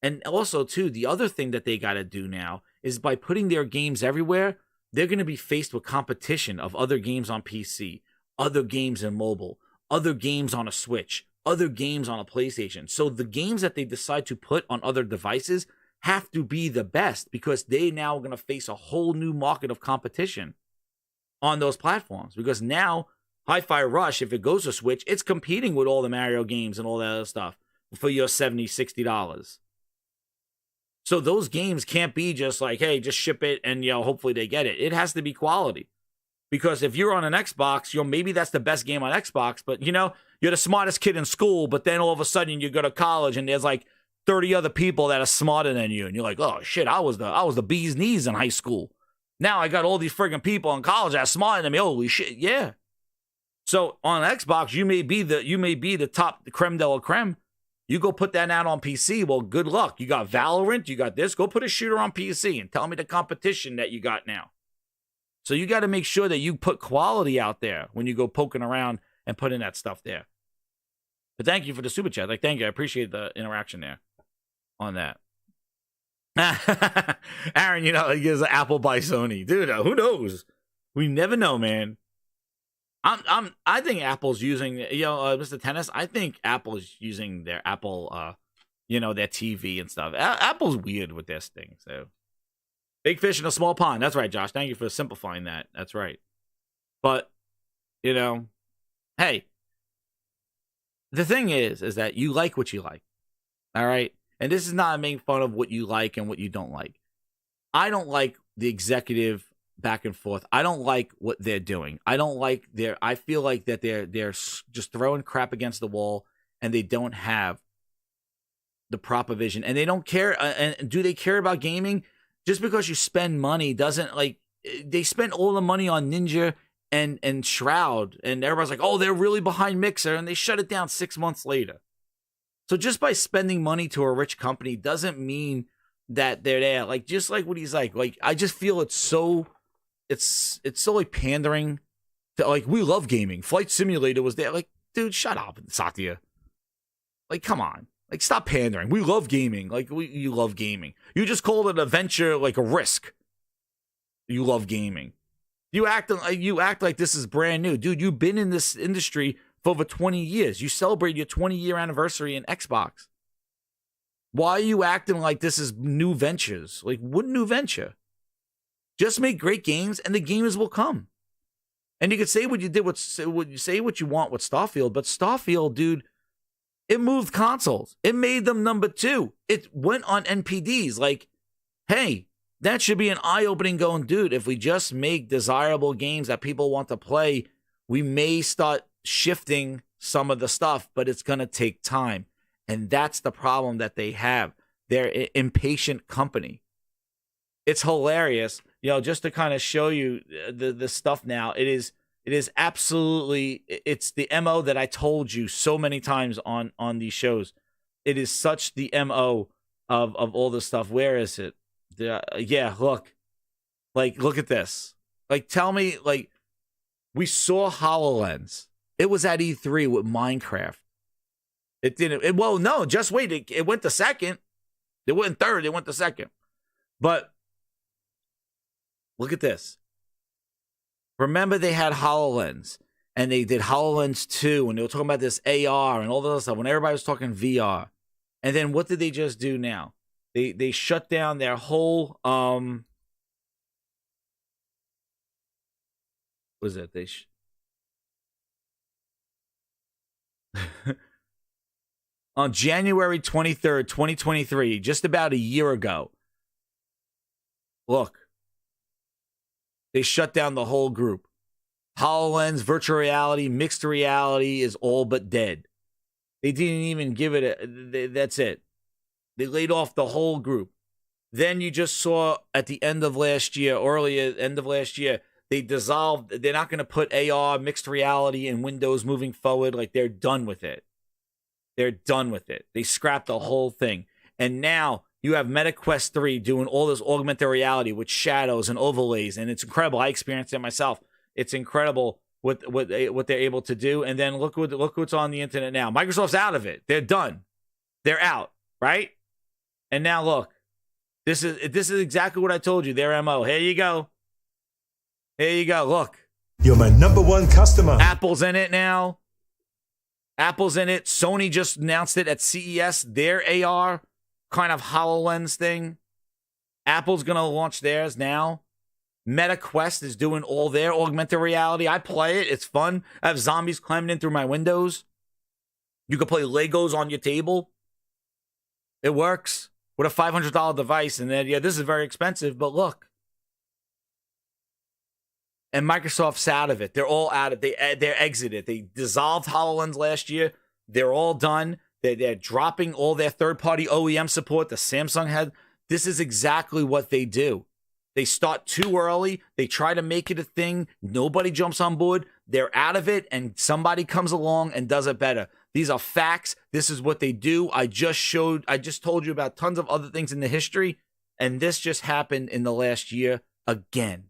And also, too, the other thing that they got to do now is by putting their games everywhere, they're going to be faced with competition of other games on PC, other games in mobile, other games on a Switch, other games on a PlayStation. So the games that they decide to put on other devices have to be the best because they now are going to face a whole new market of competition on those platforms. Because now Hi-Fi Rush, if it goes to Switch, it's competing with all the Mario games and all that other stuff for your $70, $60. So those games can't be just like, hey, just ship it and, hopefully they get it. It has to be quality. Because if you're on an Xbox, maybe that's the best game on Xbox, but, you're the smartest kid in school, but then all of a sudden you go to college and there's like 30 other people that are smarter than you. And you're like, oh, shit, I was the bee's knees in high school. Now I got all these friggin' people in college that are smarter than me. Holy shit, yeah. So on Xbox, you may be the top creme de la creme. You go put that out on PC. Well, good luck. You got Valorant. You got this. Go put a shooter on PC and tell me the competition that you got now. So you got to make sure that you put quality out there when you go poking around and putting that stuff there. But thank you for the super chat. Thank you. I appreciate the interaction there on that. Aaron, he gives an Apple by Sony. Dude, who knows? We never know, man. I think Apple's using, Mr. Tennis, I think Apple's using their Apple, their TV and stuff. Apple's weird with this thing, so. Big fish in a small pond. That's right, Josh. Thank you for simplifying that. That's right. But, hey, the thing is that you like what you like. All right? And this is not making fun of what you like and what you don't like. I don't like the executive back and forth. I don't like what they're doing. I don't like I feel like that they're just throwing crap against the wall and they don't have the proper vision. And they don't care. And do they care about gaming? Just because you spend money doesn't, they spent all the money on Ninja and Shroud, and everybody's like, oh, they're really behind Mixer, and they shut it down 6 months later. So just by spending money to a rich company doesn't mean that they're there. Just like what he's like, I just feel it's so pandering to, we love gaming. Flight Simulator was there. Dude, shut up, Satya. Come on. Stop pandering. We love gaming. You love gaming. You just called it a venture, a risk. You love gaming. You act like this is brand new. Dude, you've been in this industry for over 20 years. You celebrate your 20-year anniversary in Xbox. Why are you acting like this is new ventures? What new venture? Just make great games and the gamers will come. And you can say what you did, say what you want with Starfield, but Starfield, dude, it moved consoles. It made them number 2. It went on NPDs. Hey, that should be an eye-opening going, dude, if we just make desirable games that people want to play, we may start shifting some of the stuff, but it's going to take time. And that's the problem that they have. They're an impatient company. It's hilarious, just to kind of show you the stuff now. It is absolutely, it's the MO that I told you so many times on these shows. It is such the MO of all this stuff. Where is it? Yeah, look. Look at this. Tell me, we saw HoloLens. It was at E3 with Minecraft. It didn't, well, no, just wait. It went to second. It went third. It went to second. But look at this. Remember they had HoloLens, and they did HoloLens 2, and they were talking about this AR and all this other stuff when everybody was talking VR. And then what did they just do now? They shut down their whole, what was it? On January 23rd, 2023, just about a year ago, look, they shut down the whole group. HoloLens, virtual reality, mixed reality is all but dead. They didn't even give it that's it. They laid off the whole group. Then you just saw at the end of last year, end of last year, they dissolved. They're not going to put AR, mixed reality, and Windows moving forward. They're done with it. They're done with it. They scrapped the whole thing. And now you have MetaQuest 3 doing all this augmented reality with shadows and overlays, and it's incredible. I experienced it myself. It's incredible what they're able to do. And then look what's on the internet now. Microsoft's out of it. They're done. They're out, right? And now look, this is exactly what I told you. Their MO. Here you go. Here you go. Look. You're my number one customer. Apple's in it now. Apple's in it. Sony just announced it at CES. Their AR kind of HoloLens thing. Apple's going to launch theirs now. Meta Quest is doing all their augmented reality. I play it. It's fun. I have zombies climbing in through my windows. You can play Legos on your table. It works with a $500 device. And then, yeah, this is very expensive, but look. And Microsoft's out of it. They're all out of it. They're exited. They dissolved HoloLens last year. They're all done. They're dropping all their third-party OEM support. The Samsung had. This is exactly what they do. They start too early. They try to make it a thing. Nobody jumps on board. They're out of it, and somebody comes along and does it better. These are facts. This is what they do. I just told you about tons of other things in the history, and this just happened in the last year again.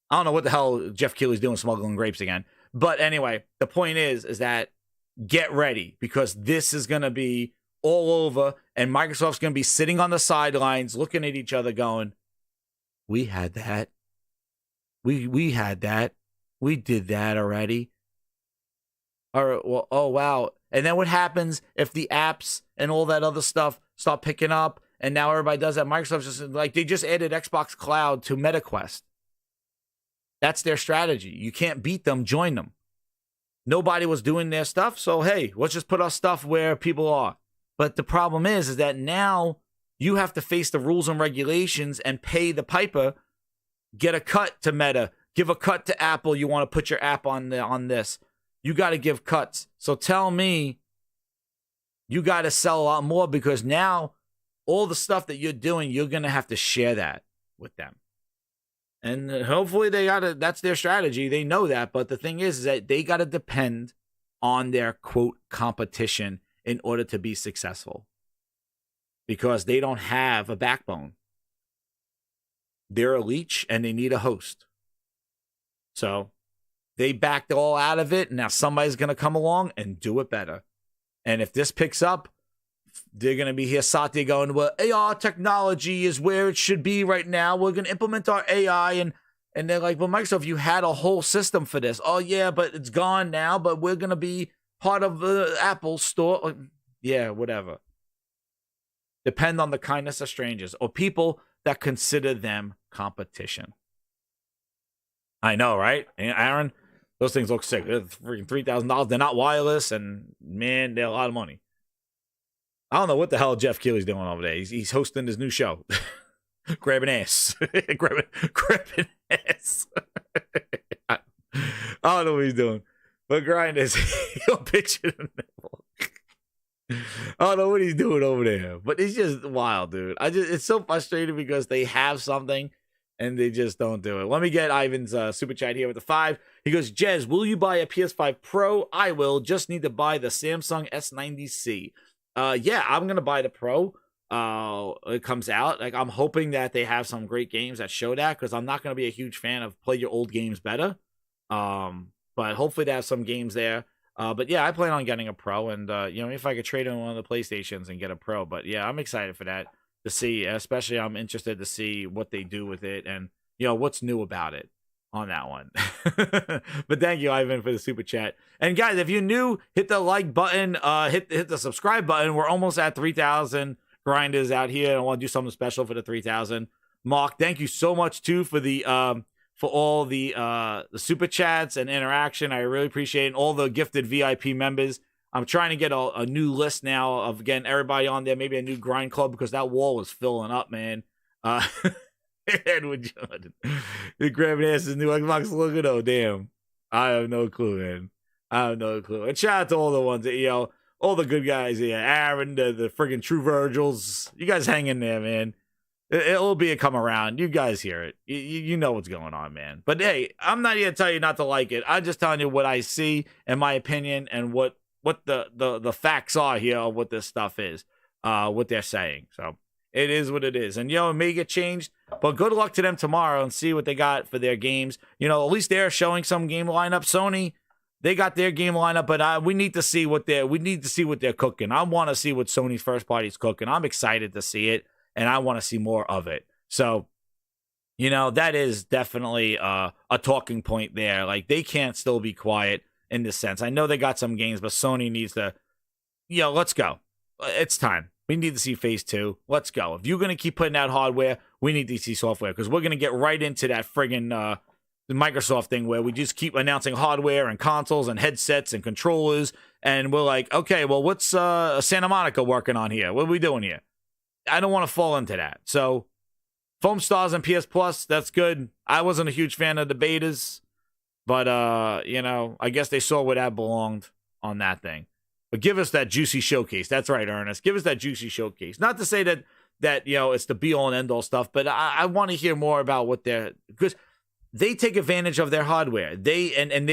I don't know what the hell Jeff Keighley's doing, smuggling grapes again. But anyway, the point is that get ready, because this is going to be all over, and Microsoft's going to be sitting on the sidelines looking at each other going, we had that. We had that. We did that already. Or, well, oh, wow. And then what happens if the apps and all that other stuff start picking up, and now everybody does that? Microsoft's just like, they just added Xbox Cloud to MetaQuest. That's their strategy. You can't beat them, join them. Nobody was doing their stuff, so hey, let's just put our stuff where people are. But the problem is that now you have to face the rules and regulations and pay the piper, get a cut to Meta, give a cut to Apple. You want to put your app on this. You got to give cuts. So tell me you got to sell a lot more, because now all the stuff that you're doing, you're going to have to share that with them. And hopefully that's their strategy. They know that. But the thing is that they got to depend on their, quote, competition in order to be successful. Because they don't have a backbone. They're a leech and they need a host. So they backed all out of it. And now somebody's going to come along and do it better. And if this picks up, they're going to be here, Satya, going, well, AR technology is where it should be right now. We're going to implement our AI. And they're like, well, Microsoft, you had a whole system for this. Oh, yeah, but it's gone now. But we're going to be part of the Apple store. Yeah, whatever. Depend on the kindness of strangers or people that consider them competition. I know, right? Aaron, those things look sick. They're freaking $3,000. They're not wireless, and man, they're a lot of money. I don't know what the hell Jeff Keighley's doing over there. He's hosting his new show. Grabbing ass. grabbing ass. I don't know what he's doing. But Grinders, he'll picture the nipple. I don't know what he's doing over there, but it's just wild, dude. It's so frustrating because they have something and they just don't do it. Let me get Ivan's super chat here with the 5. He goes, Jez, will you buy a PS5 Pro? I will. Just need to buy the Samsung S90C. Yeah, I'm gonna buy the Pro. It comes out. Like, I'm hoping that they have some great games that show that, because I'm not gonna be a huge fan of play your old games better. But hopefully they have some games there. But yeah, I plan on getting a Pro, and if I could trade in one of the PlayStations and get a Pro. But yeah, I'm excited for that to see. Especially, I'm interested to see what they do with it, and what's new about it on that one. But thank you, Ivan, for the super chat. And guys, if you're new, hit the like button, hit the subscribe button. We're almost at 3,000 grinders out here. I want to do something special for the 3,000 mark. Thank you so much too for the for all the super chats and interaction. I really appreciate it. And all the gifted VIP members. I'm trying to get a new list now of, again, everybody on there, maybe a new grind club, because that wall is filling up, man. Edward Jordan. The grabbing ass's new Xbox logo. Oh, damn. I have no clue, man. I have no clue. And shout out to all the ones that, all the good guys here. Aaron, the friggin' True Virgils. You guys hang in there, man. It'll be a come around. You guys hear it. You know what's going on, man. But hey, I'm not here to tell you not to like it. I'm just telling you what I see and my opinion and what the facts are here of what this stuff is, what they're saying. So it is what it is. And, it may get changed, but good luck to them tomorrow and see what they got for their games. At least they're showing some game lineup. Sony, they got their game lineup, but we need to see what they're cooking. I want to see what Sony's first party's cooking. I'm excited to see it. And I want to see more of it. So, that is definitely a talking point there. Like, they can't still be quiet in this sense. I know they got some games, but Sony needs to, let's go. It's time. We need to see phase 2. Let's go. If you're going to keep putting out hardware, we need to see software because we're going to get right into that friggin' the Microsoft thing where we just keep announcing hardware and consoles and headsets and controllers. And we're like, okay, well, what's Santa Monica working on here? What are we doing here? I don't want to fall into that. So Foam Stars and PS Plus, that's good. I wasn't a huge fan of the betas, but, I guess they saw where that belonged on that thing. But give us that juicy showcase. That's right, Ernest. Give us that juicy showcase. Not to say that it's the be-all and end-all stuff, but I want to hear more about what because they take advantage of their hardware. They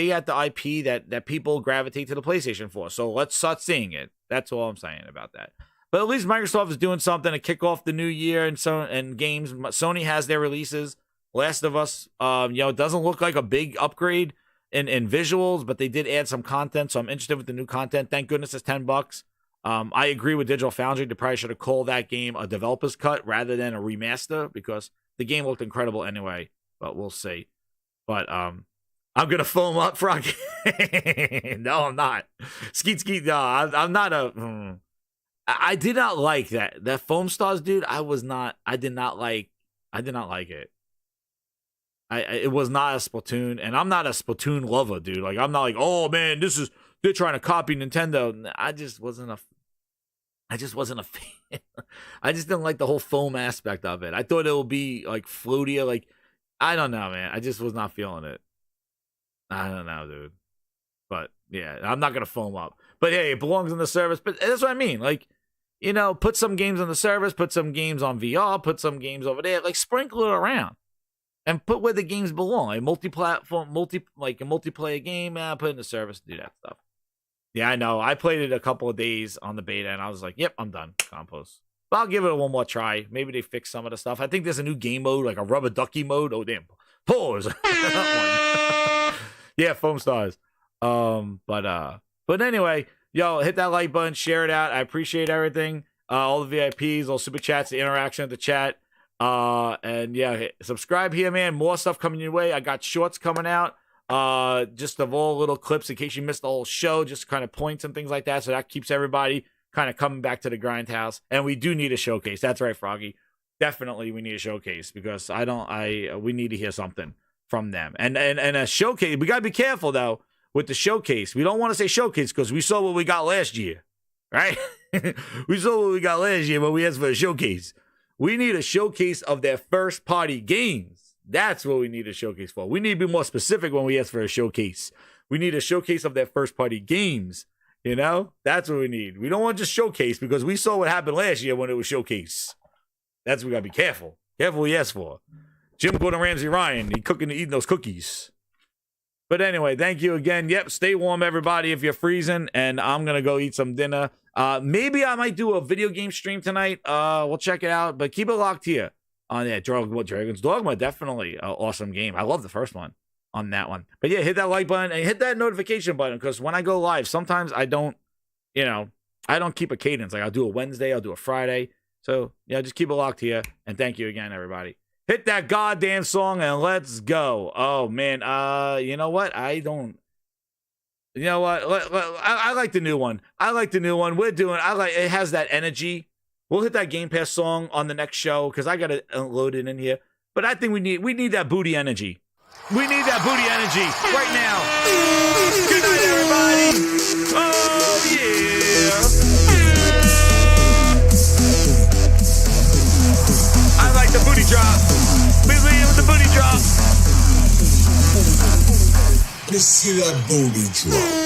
got the IP that people gravitate to the PlayStation for. So let's start seeing it. That's all I'm saying about that. But at least Microsoft is doing something to kick off the new year and games. Sony has their releases. Last of Us, it doesn't look like a big upgrade in visuals, but they did add some content, so I'm interested with the new content. Thank goodness it's $10. I agree with Digital Foundry. They probably should have called that game a developer's cut rather than a remaster because the game looked incredible anyway, but we'll see. But I'm going to foam up, Froggy. No, I'm not. Skeet, no, I'm not a... I did not like that Foam Stars, dude. I did not like it. It was not a Splatoon, and I'm not a Splatoon lover, dude. Like, I'm not like, oh man, they're trying to copy Nintendo. I just wasn't a fan. I just didn't like the whole foam aspect of it. I thought it would be like floatier, like, I don't know, man. I just was not feeling it. I don't know, dude. But yeah, I'm not gonna foam up. But hey, it belongs in the service. But that's what I mean. Like, put some games on the service, put some games on VR, put some games over there. Like, sprinkle it around. And put where the games belong. A multi-platform, like a multiplayer game, put it in the service, do that stuff. Yeah, I know. I played it a couple of days on the beta, and I was like, yep, I'm done. Compost. But I'll give it one more try. Maybe they fix some of the stuff. I think there's a new game mode, like a rubber ducky mode. Oh, damn. Pause. Yeah, Foam Stars. But anyway, yo, hit that like button, share it out. I appreciate everything. All the VIPs, all super chats, the interaction at the chat. And yeah, subscribe here, man. More stuff coming your way. I got shorts coming out, just of all little clips in case you missed the whole show, just kind of points and things like that. So that keeps everybody kind of coming back to the Grindhouse. And we do need a showcase. That's right, Froggy. Definitely we need a showcase because we need to hear something from them. And a showcase, we got to be careful though with the showcase. We don't want to say showcase because we saw what we got last year, right? We saw what we got last year when we asked for a showcase. We need a showcase of their first-party games. That's what we need a showcase for. We need to be more specific when we ask for a showcase. We need a showcase of their first-party games. That's what we need. We don't want just showcase because we saw what happened last year when it was showcase. That's what we got to be careful. Careful what we ask for. Jim Gordon Ramsay Ryan, eating those cookies. But anyway, thank you again. Yep, stay warm, everybody, if you're freezing. And I'm going to go eat some dinner. Maybe I might do a video game stream tonight. We'll check it out. But keep it locked here on that. Dragon's Dogma, definitely an awesome game. I love the first one on that one. But yeah, hit that like button and hit that notification button because when I go live, sometimes I don't keep a cadence. Like I'll do a Wednesday, I'll do a Friday. So yeah, just keep it locked here. And thank you again, everybody. Hit that goddamn song and let's go. Oh, man. You know what? I like the new one. It has that energy. We'll hit that Game Pass song on the next show because I got to load it in here. But I think we need that booty energy. We need that booty energy right now. Good night, everybody. Oh, yeah. I like the booty drop. Please leave with the booty drop. Let's see that booty drop.